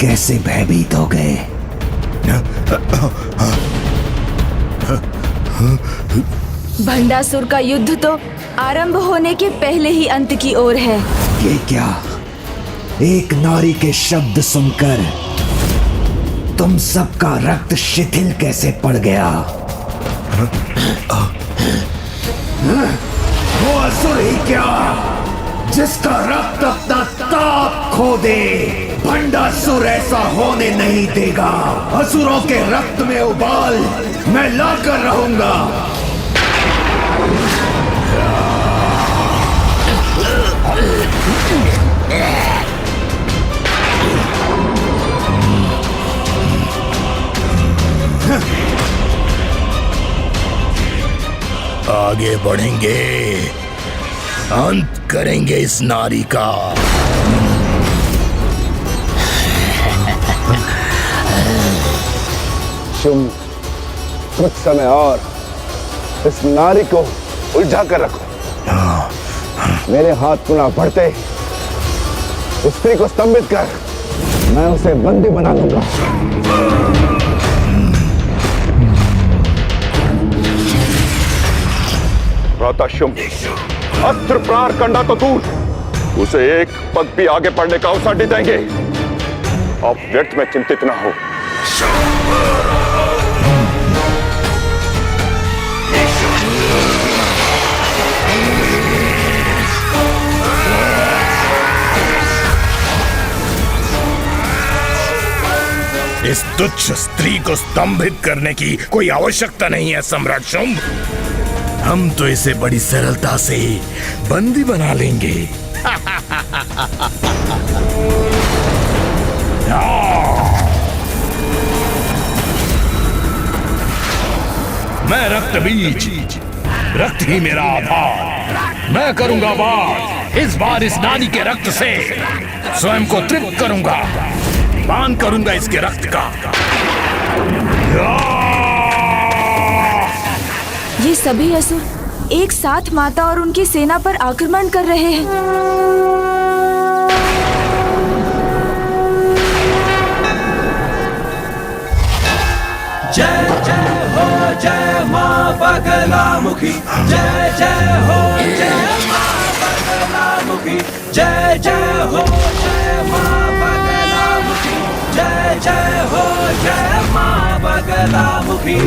कैसे भयभीत हो गए? भंडासुर का युद्ध तो आरंभ होने के पहले ही अंत की ओर है। ये क्या? एक नारी के शब्द सुनकर तुम सबका रक्त शिथिल कैसे पड़ गया? वो असुर ही क्या जिसका रक्त अपना ताप खो दे? भंडासुर ऐसा होने नहीं देगा। असुरों के रक्त में उबाल मैं लाकर रहूंगा। आगे बढ़ेंगे, अंत करेंगे इस नारी का। तुम कुछ समय और इस नारी को उलझा कर रखो। मेरे हाथ पुनः बढ़ते उस स्त्री को स्तंभित कर मैं उसे बंदी बना दूंगा। शुंभ, अस्त्र प्रहार करना तो दूर, उसे एक पग भी आगे बढ़ने का अवसर नहीं देंगे। अब व्यर्थ में चिंतित न हो। इस तुच्छ स्त्री को स्तंभित करने की कोई आवश्यकता नहीं है सम्राट शुंभ। हम तो इसे बड़ी सरलता से बंदी बना लेंगे। मैं रक्त बीज, रक्त ही मेरा आधार। मैं करूंगा वार। इस बार इस नारी के रक्त से स्वयं को तृप्त करूंगा। पान करूंगा इसके रक्त का। ये सभी असुर एक साथ माता और उनकी सेना पर आक्रमण कर रहे हैं। जय जय हो जय मां बगलामुखी, जय जय हो जय मां बगलामुखी, जय जय हो जय मां बगलामुखी, जय जय हो जय मां बगलामुखी।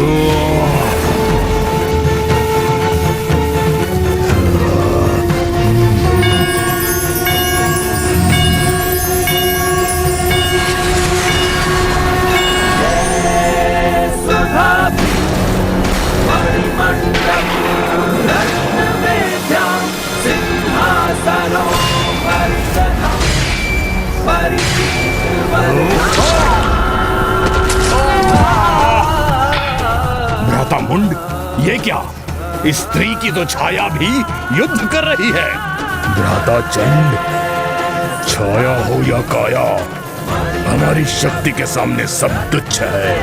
भ्राता मुंड, ये क्या? इस स्त्री की तो छाया भी युद्ध कर रही है। भ्राता चंड, छाया हो या काया, हमारी शक्ति के सामने सब तुच्छ है।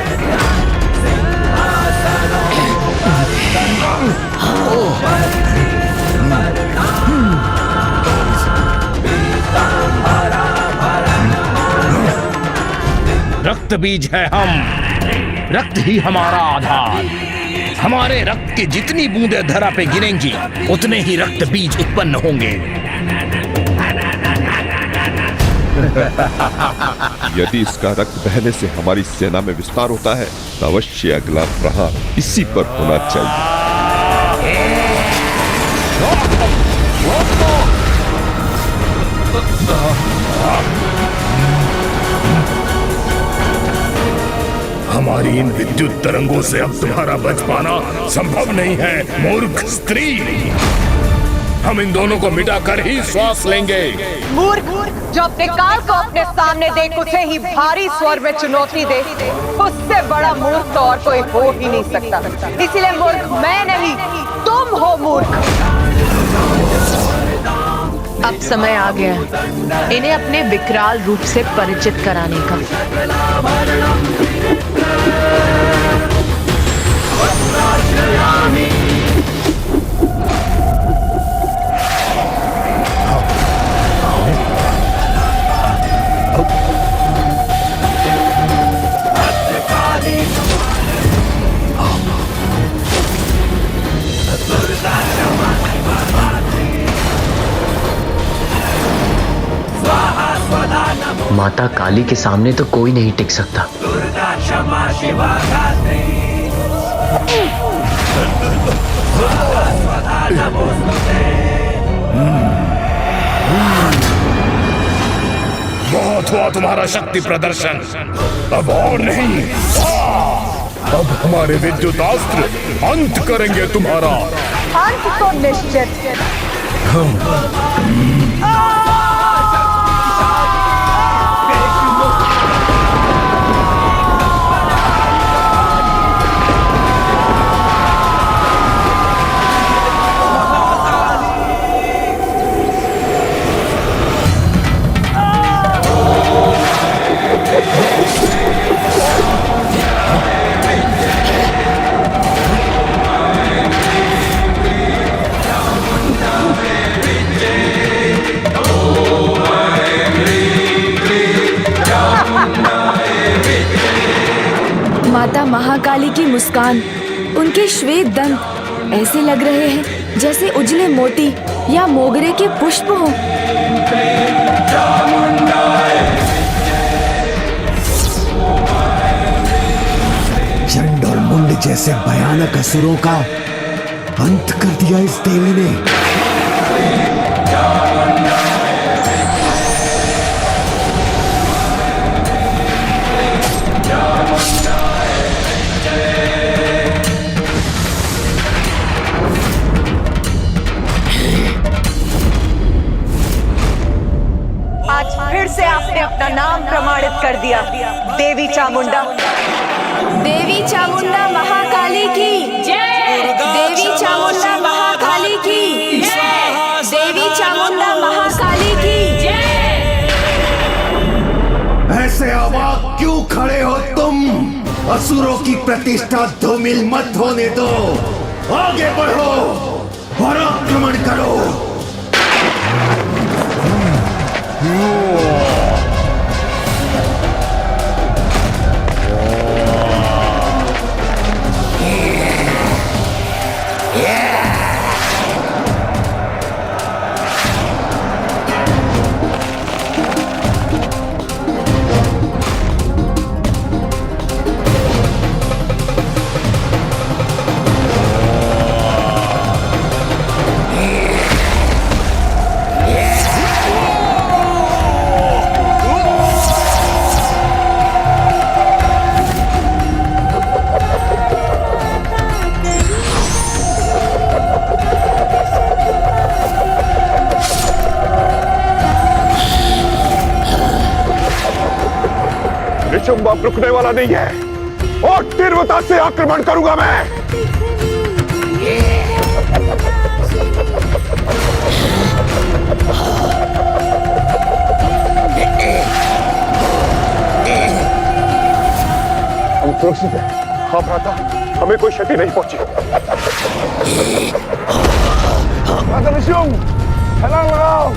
रक्त बीज है हम, रक्त ही हमारा आधार। हमारे रक्त की जितनी बूंदें धरा पे गिरेंगी उतने ही रक्त बीज उत्पन्न होंगे। यदि इसका रक्त बहने से हमारी सेना में विस्तार होता है तो अवश्य अगला प्रहार इसी पर होना चाहिए। हमारी इन विद्युत तरंगों से अब तुम्हारा बच पाना संभव नहीं है मूर्ख स्त्री। हम इन दोनों को मिटाकर ही श्वास लेंगे। मूर्ख, जो अपने काल को अपने सामने देख उसे ही भारी स्वर में चुनौती दे, उससे बड़ा मूर्ख तो और कोई हो ही नहीं सकता। इसीलिए मूर्ख मैं नहीं, तुम हो मूर्ख। अब समय आ गया इन्हें अपने विकराल रूप से परिचित कराने का। माता काली के सामने तो कोई नहीं टिक सकता। बहुत हुआ तुम्हारा शक्ति प्रदर्शन, अब और नहीं। अब हमारे विद्युतास्त्र अंत करेंगे तुम्हारा। अंत तो निश्चित। माता महाकाली की मुस्कान, उनके श्वेत दंत ऐसे लग रहे हैं जैसे उजले मोती या मोगरे के पुष्प हों। चंड और मुंड जैसे भयानक असुरों का अंत कर दिया इस देवी ने। आज फिर से आपने अपना नाम प्रमाणित कर दिया, देवी चामुंडा। देवी चामुंडा महाकाली की जय। देवी चामुंडा महाकाली की जय। देवी चामुंडा महाकाली की जय। ऐसे अवाक क्यों खड़े हो तुम? असुरों की प्रतिष्ठा धूमिल मत होने दो। आगे बढ़ो और आक्रमण करो। बाप रुकने वाला नहीं है और तीव्रता से आक्रमण करूंगा मैं। हम सुरक्षित हैं। हाँ भ्राता, हमें कोई क्षति नहीं पहुंची। भ्राता निशुंग, छलांग लगाओ,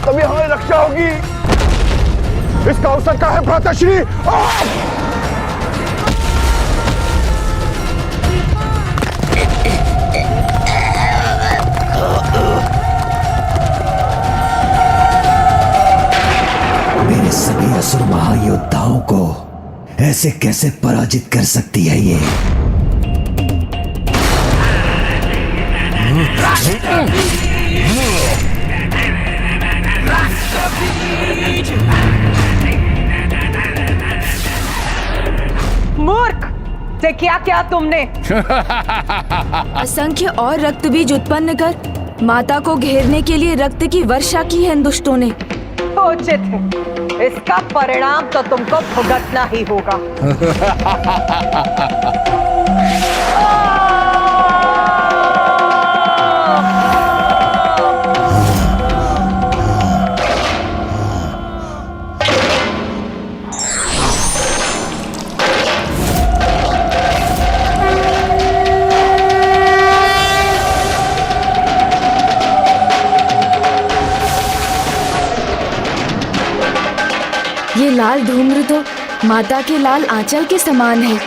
तभी हमारी रक्षा होगी। इसका अवसर क्या है भ्राताश्री? मेरे सभी असुर महायोद्धाओं को ऐसे कैसे पराजित कर सकती है ये? मूर्ख, से क्या क्या तुमने? असंख्य और रक्त बीज उत्पन्न कर माता को घेरने के लिए रक्त की वर्षा की है इन दुष्टों ने। उचित है, इसका परिणाम तो तुमको भुगतना ही होगा। ये लाल धूम्र तो माता के लाल आंचल के समान है।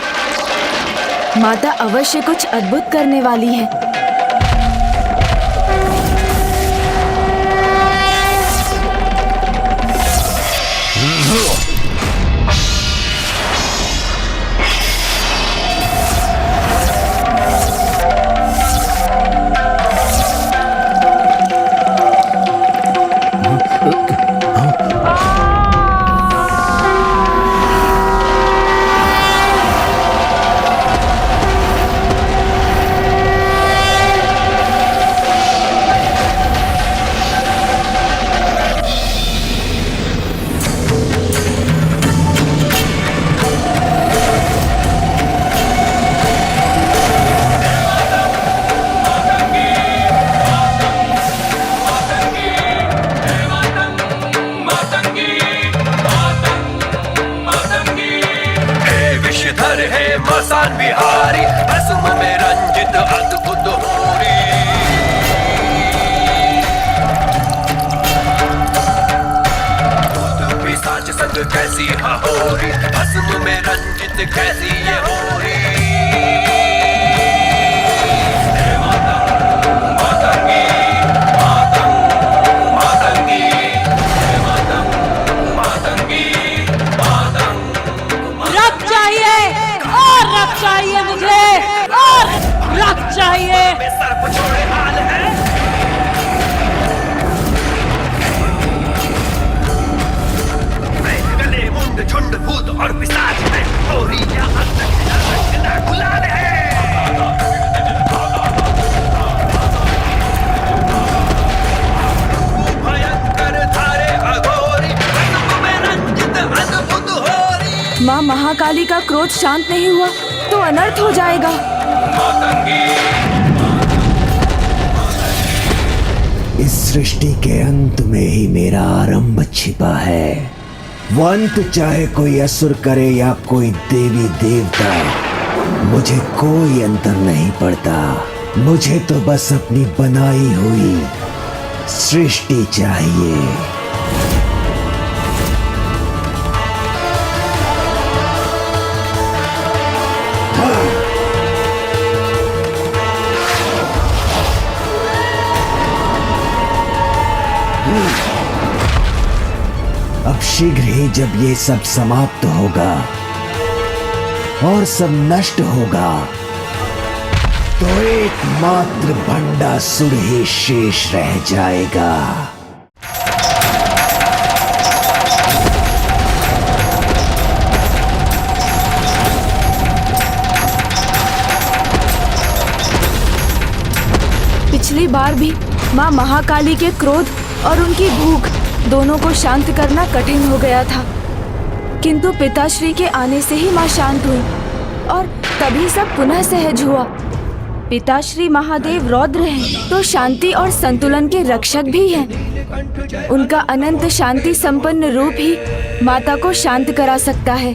माता अवश्य कुछ अद्भुत करने वाली है। मसान बिहारी भस्म में रंजित अद्भुत होरी। भूत पिशाच संग कैसी हहोरी, भस्म में रंजित कैसी ये होरी। चाहिए मुझे और रक्त चाहिए। सर्प छोड़े हाल है। मैं गले मुंड झुंड भूत और पिशाच में होरी या अंत गुलाल है। भयंकर धारे अघोरी, भस्म में रंजित अद्भुत होरी। माँ महाकाली का क्रोध शांत नहीं हुआ तो अनर्थ हो जाएगा। इस सृष्टि के अंत में ही मेरा आरंभ छिपा है। वो अंत चाहे कोई असुर करे या कोई देवी देवता, मुझे कोई अंतर नहीं पड़ता। मुझे तो बस अपनी बनाई हुई सृष्टि चाहिए। अब शीघ्र ही जब ये सब समाप्त होगा और सब नष्ट होगा तो एकमात्र भंडासुर ही शेष रह जाएगा। पिछली बार भी माँ महाकाली के क्रोध और उनकी भूख दोनों को शांत करना कठिन हो गया था, किंतु पिताश्री के आने से ही माँ शांत हुई और तभी सब पुनः सहज हुआ। पिताश्री महादेव रौद्र हैं, तो शांति और संतुलन के रक्षक भी हैं। उनका अनंत शांति संपन्न रूप ही माता को शांत करा सकता है,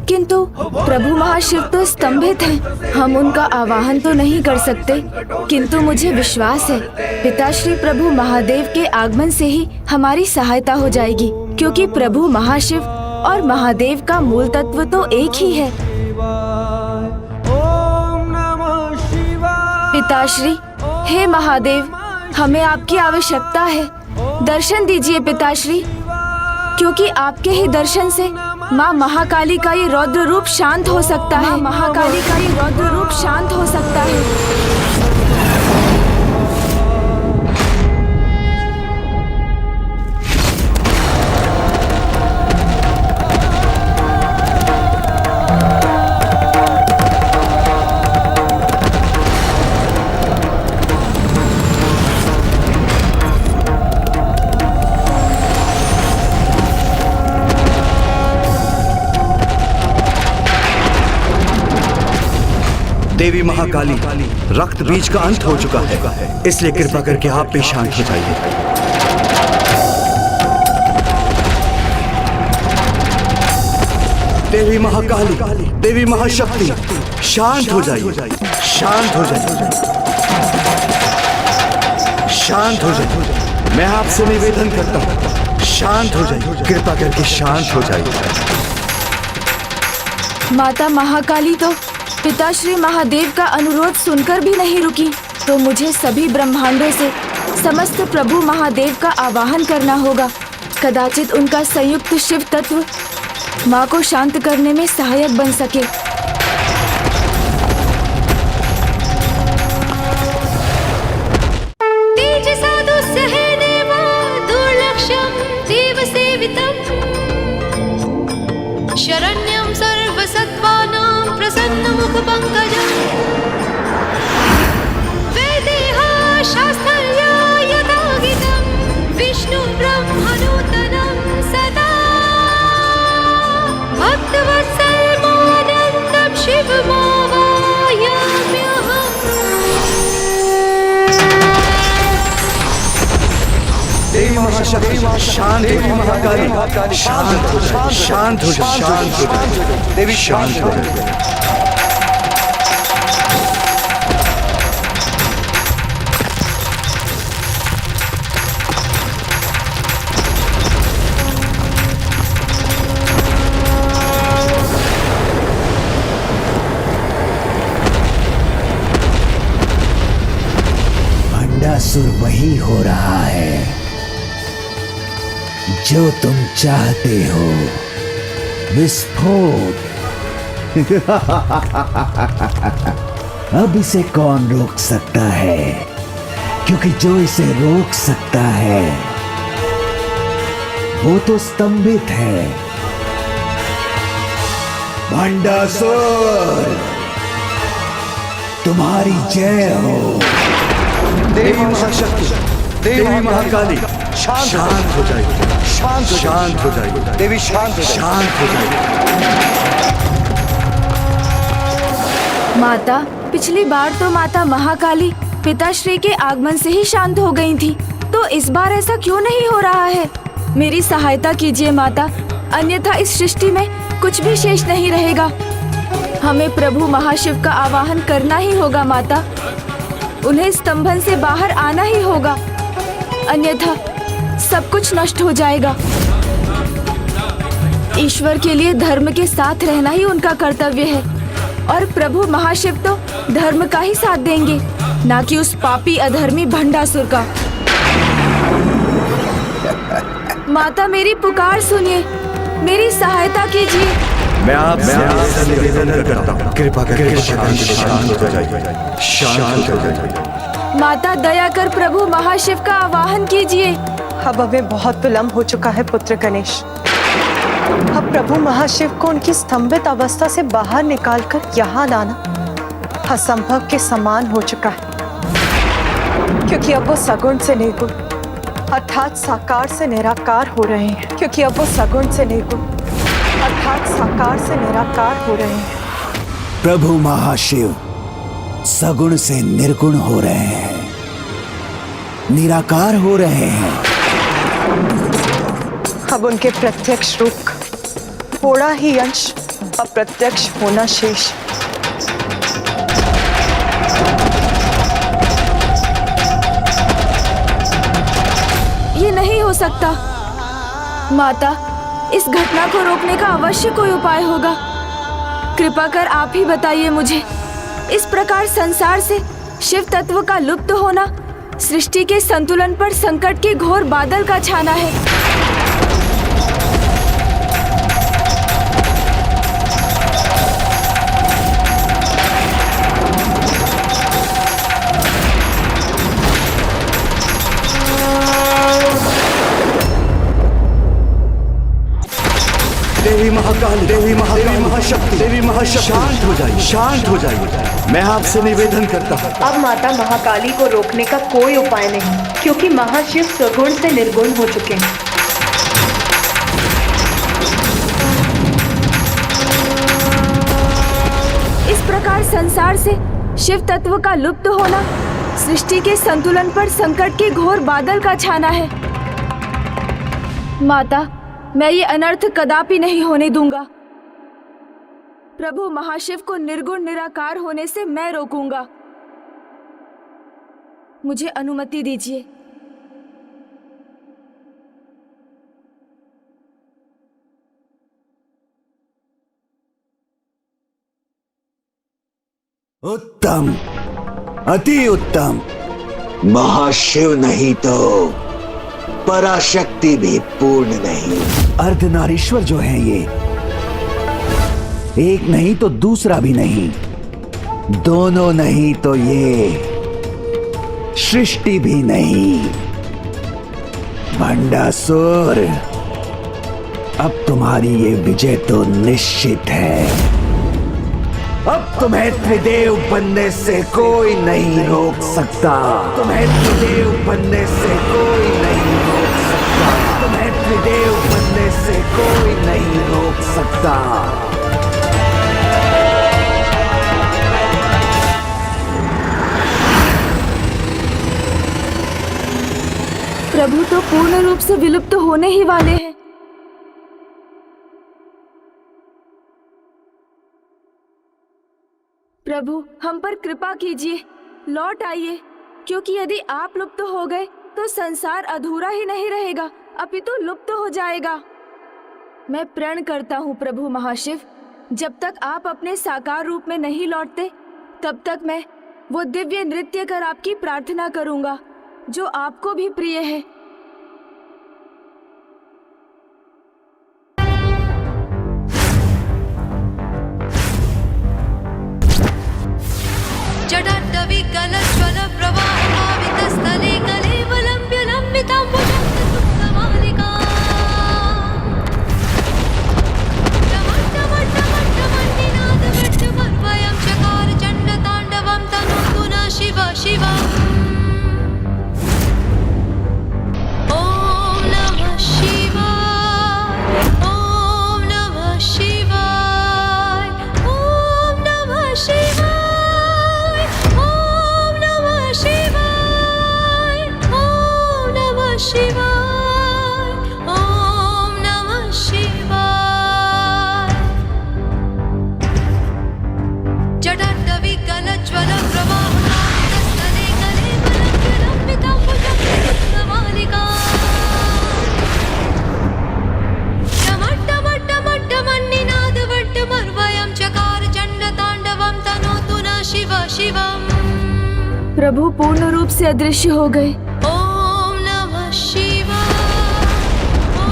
किंतु प्रभु महाशिव तो स्तंभित हैं। हम उनका आवाहन तो नहीं कर सकते, किंतु मुझे विश्वास है पिताश्री प्रभु महादेव के आगमन से ही हमारी सहायता हो जाएगी, क्योंकि प्रभु महाशिव और महादेव का मूल तत्व तो एक ही है। पिताश्री, हे महादेव, हमें आपकी आवश्यकता है। दर्शन दीजिए पिताश्री, क्योंकि आपके ही दर्शन से माँ महाकाली का ये रौद्र रूप शांत हो सकता है। महाकाली का ये रौद्र रूप शांत हो सकता है। देवी महाकाली, रक्त बीज का अंत हो चुका है, इसलिए कृपा करके आप भी शांत हो जाइए। देवी महाकाली, देवी महाशक्ति, शांत हो जाइए, शांत हो जाइए, शांत हो जाइए। मैं आपसे निवेदन करता हूँ, शांत हो जाइए, कृपा करके शांत हो जाइए। माता महाकाली तो पिता श्री महादेव का अनुरोध सुनकर भी नहीं रुकी, तो मुझे सभी ब्रह्मांडों से समस्त प्रभु महादेव का आवाहन करना होगा। कदाचित उनका संयुक्त शिव तत्व माँ को शांत करने में सहायक बन सके। तेज साधु सहे देवा दुर्लक्षम देव सेवितम शरण्यम सर्वसत्त्वानां प्रसन्नमुख पंकजम् वेदेहा शास्त्रया यथा गीतं विष्णु ब्रह्मनूतनं सदा भक्तवत्सलमानन्दं शिवमावाहयाम्यहम्। देवी महाशक्ति, शांत, देवी महाकाली, शांत हो जाइए, शांत हो जाइए, शांत हो जाइए, देवी शांत हो जाइए। भंडासुर वही हो रहा है जो तुम चाहते हो, विस्फोट। अब इसे कौन रोक सकता है, क्योंकि जो इसे रोक सकता है वो तो स्तंभित है। भंडासुर, तुम्हारी जय हो। देवी महाशक्ति, देवी महाकाली, शांत हो जाइए, शांत हो जाइए, देवी शांत हो जाइए। माता, पिछली बार तो माता महाकाली पिताश्री के आगमन से ही शांत हो गई थी, तो इस बार ऐसा क्यों नहीं हो रहा है? मेरी सहायता कीजिए माता, अन्यथा इस सृष्टि में कुछ भी शेष नहीं रहेगा। हमें प्रभु महाशिव का आवाहन करना ही होगा माता। उन्हें स्तंभन से बाहर आना ही होगा, अन्यथा सब कुछ नष्ट हो जाएगा। ईश्वर के लिए धर्म के साथ रहना ही उनका कर्तव्य है, और प्रभु महाशिव तो धर्म का ही साथ देंगे, ना कि उस पापी अधर्मी भंडासुर का। माता, मेरी पुकार सुनिए, मेरी सहायता कीजिए। मैं आपसे निवेदन करता हूँ, कृपा करके शांत हो जाइए, शांत हो जाइए। माता, दया कर प्रभु महाशिव का आवाहन कीजिए। अब हमें बहुत विलंब हो चुका है पुत्र गणेश। अब प्रभु महाशिव को उनकी स्तंभित अवस्था से बाहर निकालकर यहाँ लाना असंभव के समान हो चुका है, क्योंकि अब वो सगुण से निर्गुण अर्थात साकार से निराकार हो रहे हैं। क्योंकि अब वो सगुण से निर्गुण अर्थात साकार से निराकार हो रहे हैं। प्रभु महाशिव सगुण से निर्गुण हो रहे हैं, निराकार हो रहे हैं। अब उनके प्रत्यक्ष रूप थोड़ा ही अंश अप्रत्यक्ष होना शेष। ये नहीं हो सकता माता, इस घटना को रोकने का अवश्य कोई उपाय होगा। कृपा कर आप ही बताइए मुझे। इस प्रकार संसार से शिव तत्व का लुप्त होना सृष्टि के संतुलन पर संकट के घोर बादल का छाना है। देवी महाकाली, देवी महाशक्ति, देवी महाशक्ति, शांत हो जाइए, शांत हो जाइए। मैं आपसे निवेदन करता हूँ। अब माता महाकाली को रोकने का कोई उपाय नहीं, क्योंकि महाशिव सगुण से निर्गुण हो चुके हैं। इस प्रकार संसार से शिव तत्व का लुप्त होना सृष्टि के संतुलन पर संकट के घोर बादल का छाना है। माता, मैं ये अनर्थ कदापि नहीं होने दूंगा। प्रभु महाशिव को निर्गुण निराकार होने से मैं रोकूंगा। मुझे अनुमति दीजिए। उत्तम, अति उत्तम। महाशिव नहीं तो पराशक्ति भी पूर्ण नहीं। अर्धनारीश्वर जो है ये, एक नहीं तो दूसरा भी नहीं, दोनों नहीं तो ये सृष्टि भी नहीं। भंडासुर, अब तुम्हारी ये विजय तो निश्चित है। अब तुम्हें त्रिदेव बनने से कोई नहीं रोक सकता। तुम्हें त्रिदेव बनने से कोई नहीं रोक सकता। तुम्हें त्रिदेव बनने से कोई नहीं रोक सकता। प्रभु तो पूर्ण रूप से विलुप्त होने ही वाले हैं। प्रभु हम पर कृपा कीजिए, लौट आइए, क्योंकि यदि आप लुप्त हो गए तो संसार अधूरा ही नहीं रहेगा, अपितु लुप्त हो जाएगा। मैं प्रण करता हूँ प्रभु महाशिव, जब तक आप अपने साकार रूप में नहीं लौटते तब तक मैं वो दिव्य नृत्य कर आपकी प्रार्थना करूँगा जो आपको भी प्रिय है। जटाटवी कलज्वल प्रवाहावितस्थले कलेवलम्ब्य लम्बिताम्बुजं सुप्तमालिका टमट्टमट्टमट्टमन्निनादवट्टमर्वयं चकार चण्डताण्डवं तनोतु न शिव शिव। प्रभु पूर्ण रूप से अदृश्य हो गए। ओम नमः शिवाय।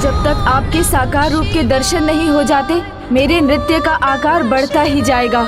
जब तक आपके साकार रूप के दर्शन नहीं हो जाते मेरे नृत्य का आकार बढ़ता ही जाएगा।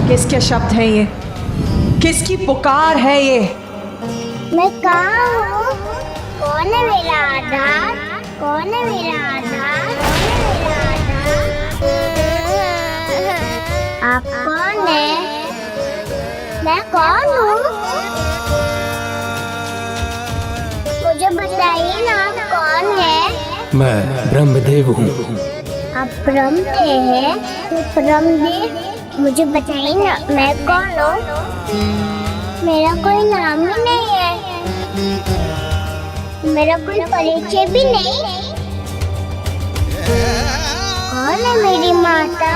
किसके शब्द हैं ये? किसकी पुकार है ये? मैं कहाँ हूँ? कौन है मेरा आधार? कौन है मेरा आधार? आप कौन है? मैं कौन हूँ? मुझे बताइए ना, आप कौन है? मैं ब्रह्मदेव हूँ। आप ब्रह्मदेव हैं? तो ब्रह्मदेव मुझे बताइए ना, मैं कौन हूँ? मेरा कोई नाम ही नहीं है, मेरा कोई परिचय भी नहीं। कौन है मेरी माता?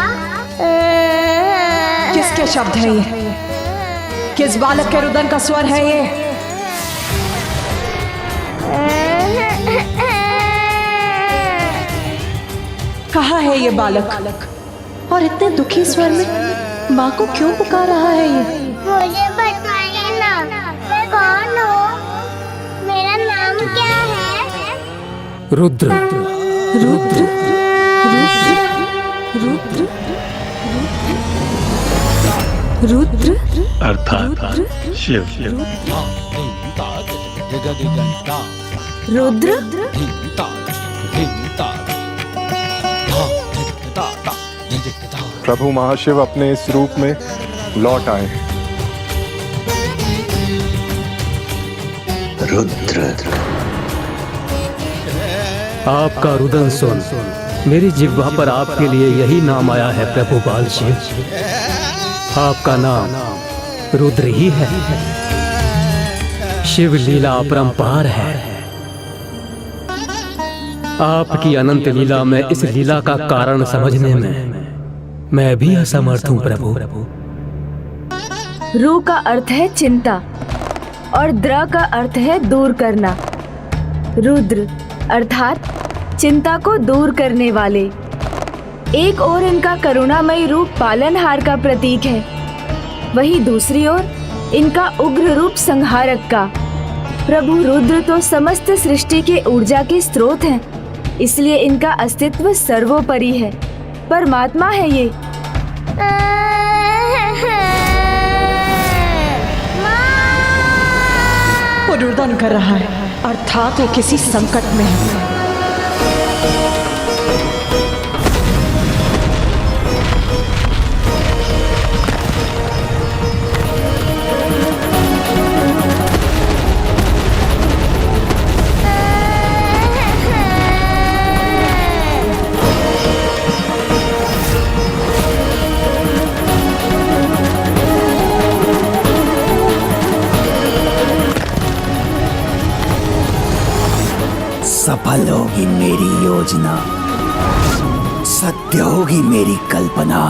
किसके शब्द है ये? किस बालक के रुदन का स्वर है ये? कहाँ है ये बालक? और इतने दुखी स्वर में माँ को क्यों पुकार रहा है ये? मुझे बताइए ना, मैं कौन हूँ? मेरा नाम क्या है? रुद्र। रुद्र, रुद्र, रुद्र, रुद्र अर्थात शिव। रुद्र? प्रभु महाशिव अपने इस रूप में लौट आए। रुद्र, आपका रुदन सुन, मेरी जिह्वा पर आपके लिए यही नाम आया है प्रभु बाल शिव। आपका नाम रुद्र ही है। शिव लीला अपरंपार है। आपकी अनंत लीला में इस लीला का कारण समझने में मैं भी असमर्थ हूँ प्रभु। रू का अर्थ है चिंता और द्र का अर्थ है दूर करना। रुद्र अर्थात चिंता को दूर करने वाले। एक ओर इनका करुणामयी रूप पालनहार का प्रतीक है, वहीं दूसरी ओर इनका उग्र रूप संहारक का। प्रभु रुद्र तो समस्त सृष्टि के ऊर्जा के स्रोत हैं, इसलिए इनका अस्तित्व सर्वोपरि है। परमात्मा है ये। वो रुदन कर रहा है, अर्थात वो किसी संकट में है। सफल होगी मेरी योजना, सत्य होगी मेरी कल्पना,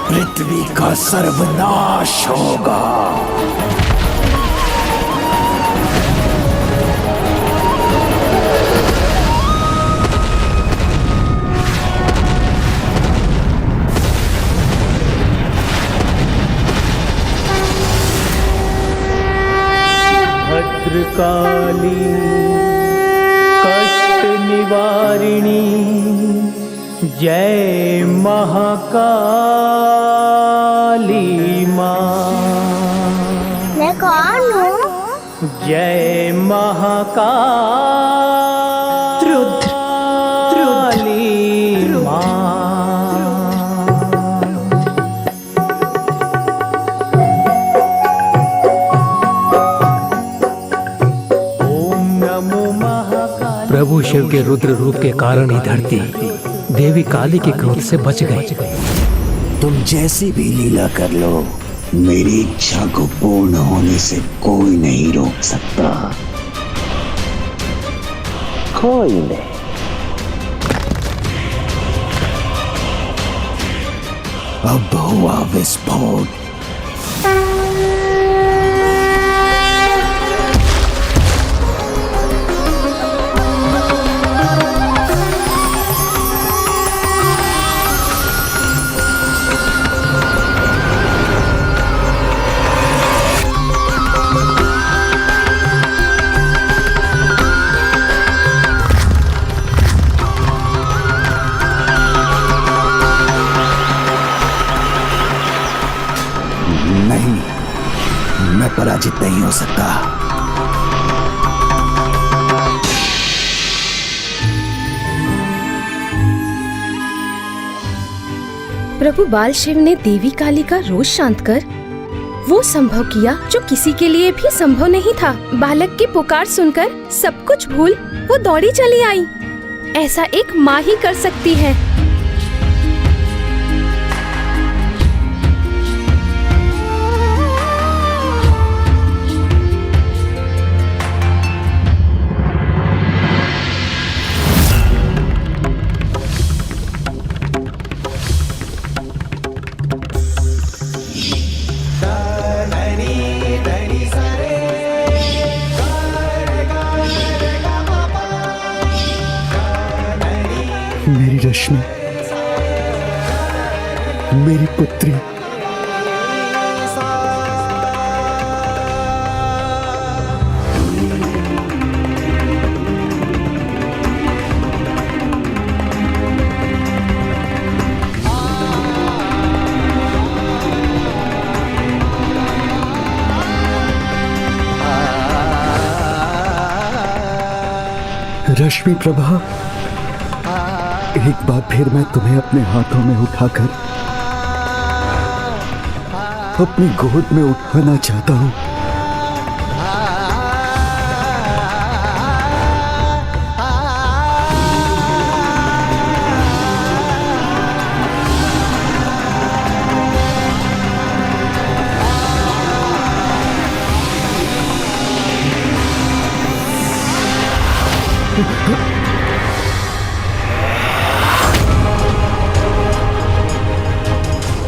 पृथ्वी का सर्वनाश होगा। भद्रकाली कष्ट निवारिणी जय महाकाली माँ। मैं कौन हूँ? जय महाकाली माँ। प्रभु शिव के रुद्र रूप के कारण ही धरती देवी काली के क्रोध से बच गई। तुम जैसी भी लीला कर लो, मेरी इच्छा को पूर्ण होने से कोई नहीं रोक सकता। कोई नहीं। अब हुआ विस्फोट। नहीं, मैं पराजित नहीं हो सकता। प्रभु बाल शिव ने देवी काली का रोष शांत कर वो संभव किया जो किसी के लिए भी संभव नहीं था। बालक की पुकार सुनकर सब कुछ भूल वो दौड़ी चली आई। ऐसा एक माँ ही कर सकती है। मेरी रश्मि, मेरी पुत्री, रश्मि प्रभा, एक बार फिर मैं तुम्हें अपने हाथों में उठाकर अपनी गोद में उठाना चाहता हूँ।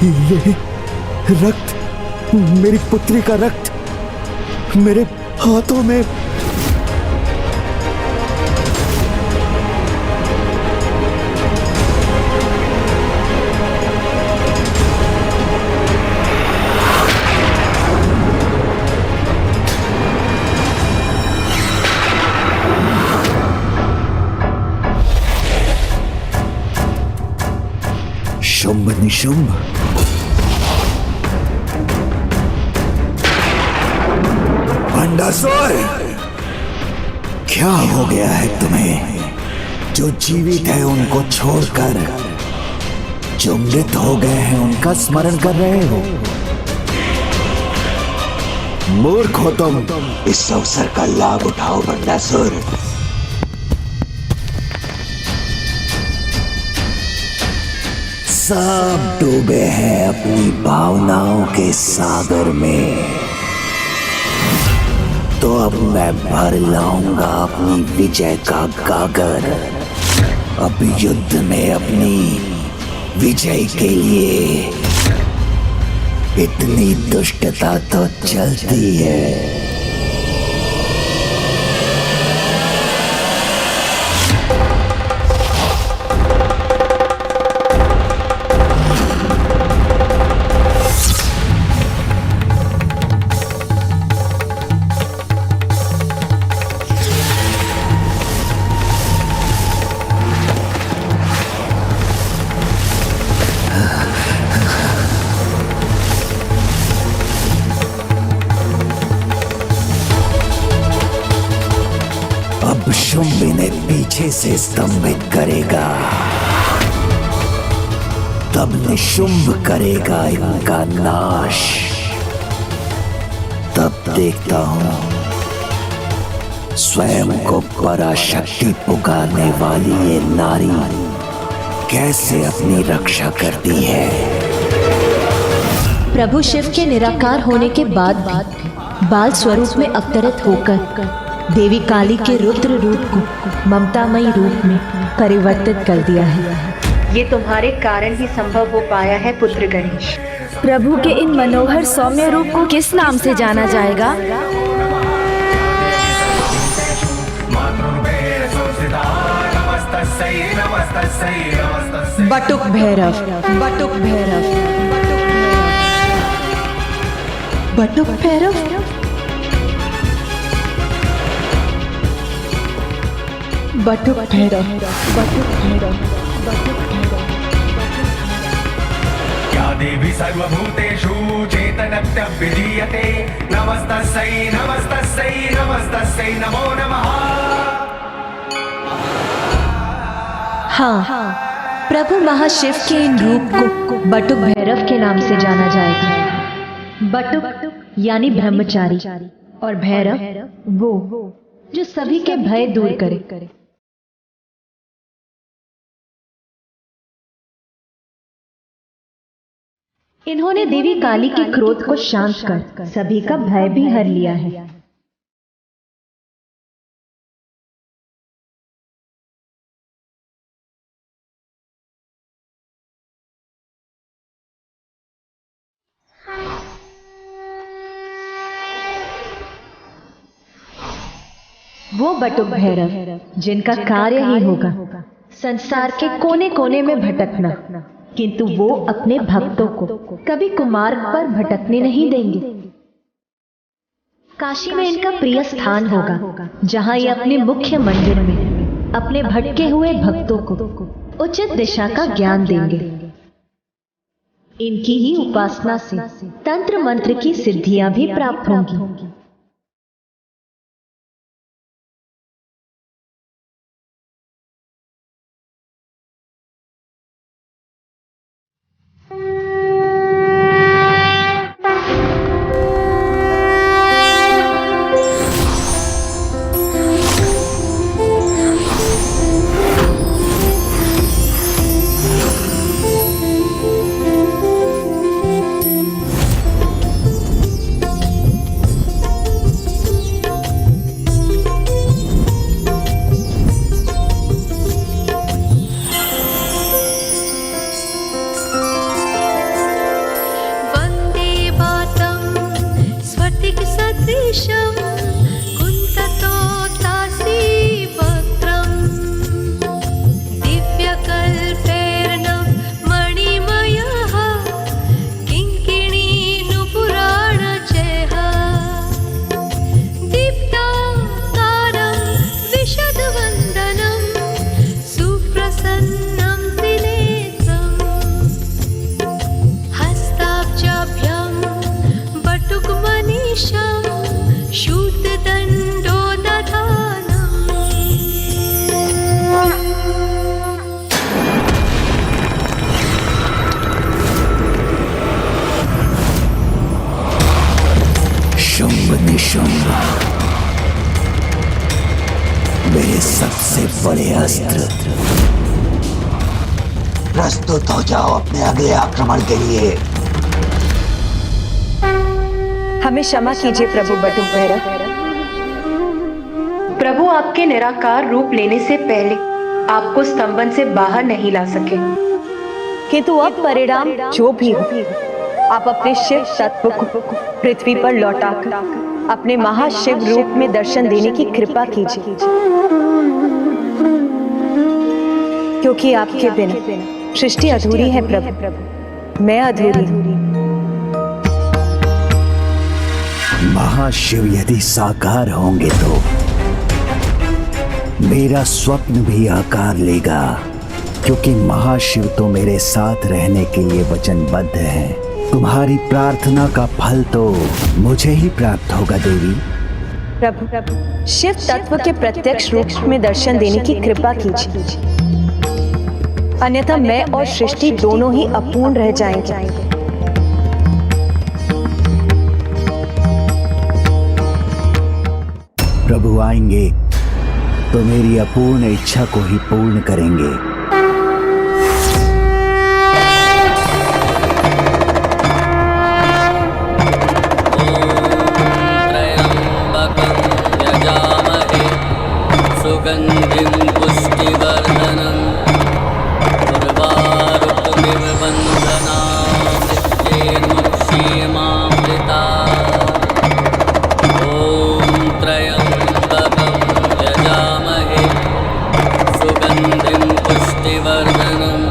ये रक्त, मेरी पुत्री का रक्त मेरे हाथों में। शुंभ निशुंभ, भंडासुर, क्या हो गया है तुम्हें? जो जीवित है उनको छोड़कर जो मृत हो गए हैं उनका स्मरण कर रहे हो। मूर्ख हो तुम। इस अवसर का लाभ उठाओ भंडासुर। सब डूबे हैं अपनी भावनाओं के सागर में, तो अब मैं भर लाऊंगा अपनी विजय का गागर। अब युद्ध में अपनी विजय के लिए इतनी दुष्टता तो चलती है। शुंभ इन्हें पीछे से स्तंभित करेगा, तब निशुंभ करेगा इनका नाश। तब देखता हूं स्वयं को पराशक्ति पुकारने वाली ये नारी कैसे अपनी रक्षा करती है। प्रभु शिव के निराकार होने के बाद भी बाल स्वरूप में अवतरित होकर देवी काली के रुद्र रूप को ममतामयी रूप में परिवर्तित कर दिया है। ये तुम्हारे कारण ही संभव हो पाया है पुत्र गणेश। प्रभु के इन मनोहर सौम्य रूप को किस नाम से जाना जाएगा? बटुक भैरव, बटुक भैरव, बटुक भैरव, बटुक भैरव, बटुक भैरव, बटुक भैरव। या देवी सर्वभूतेषु चेतनत्यभिधीयते नमस्तस्यै नमस्तस्यै नमस्तस्यै नमो नमः। हाँ, प्रभु महाशिव के इन रूप को बटुक भैरव के नाम से जाना जाएगा। बटुक यानी ब्रह्मचारी और भैरव वो जो सभी के भय दूर करे। इन्होंने देवी काली के क्रोध को शांत कर सभी का भय भी हर लिया है। वो बटुक भैरव जिनका कार्य ही होगा संसार के कोने कोने में भटकना, किंतु वो अपने भक्तों को कभी कुमार्ग पर भटकने नहीं देंगे। काशी में इनका प्रिय स्थान होगा, जहां ये अपने मुख्य मंदिर में अपने भटके हुए भक्तों को उचित दिशा का ज्ञान देंगे। इनकी ही उपासना से तंत्र मंत्र की सिद्धियां भी प्राप्त होंगी। से बड़े अस्त्र। प्रस्तुत हो जाओ अपने अगले आक्रमण के लिए। हमें क्षमा कीजिए प्रभु बटु भैरव। प्रभु आपके निराकार रूप लेने से पहले आपको स्तंभन से बाहर नहीं ला सके, किंतु अब परिणाम जो भी हो, आप अपने शिव तत्व को पृथ्वी पर लौटाकर अपने महाशिव रूप में दर्शन देने की कृपा कीजिए, क्योंकि आपके बिना सृष्टि अधूरी है प्रभु, मैं अधूरी हूँ। महाशिव यदि साकार होंगे तो मेरा स्वप्न भी आकार लेगा, क्योंकि महाशिव तो मेरे साथ रहने के लिए वचनबद्ध है। तुम्हारी प्रार्थना का फल तो मुझे ही प्राप्त होगा देवी। प्रभु शिव तत्व के प्रत्यक्ष रूप में दर्शन देने की कृपा कीजिए, अन्यथा मैं और सृष्टि दोनों ही अपूर्ण रह जाएंगे। प्रभु आएंगे तो मेरी अपूर्ण इच्छा को ही पूर्ण करेंगे। सुगंधिं पुष्टिवर्धनं उर्वारुकमिव बन्धनामृत्येर्मुक्षीयमामृता। ॐ त्र्यम्बकं यजामहे सुगंधिं पुष्टिवर्धनं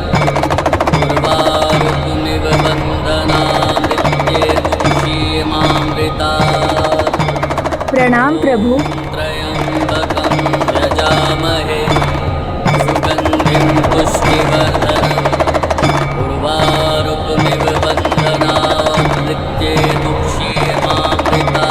उर्वारुकमिव बन्धनामृत्येर्मुक्षीयमामृता। प्रणाम प्रभु। यजामहे सुगंधिं पुष्टिवर्धनं उर्वारुकमिव बन्धनामृत्येर्मुक्षीयमामृता।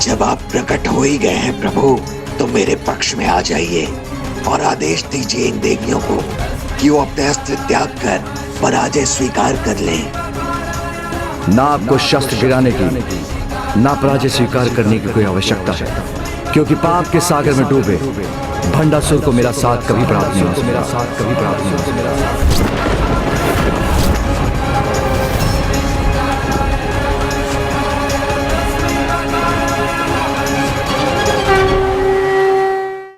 जब आप प्रकट हो ही गए हैं प्रभु, तो मेरे पक्ष में आ जाइए और आदेश दीजिए इन देवियों को कि वो अपने अस्त्र त्याग कर पराजय स्वीकार कर लें। ना आपको शस्त्र गिराने की, ना पराजय स्वीकार करने की कोई आवश्यकता है, क्योंकि पाप के सागर में डूबे भंडासुर को मेरा साथ कभी प्राप्त नहीं हो सकता।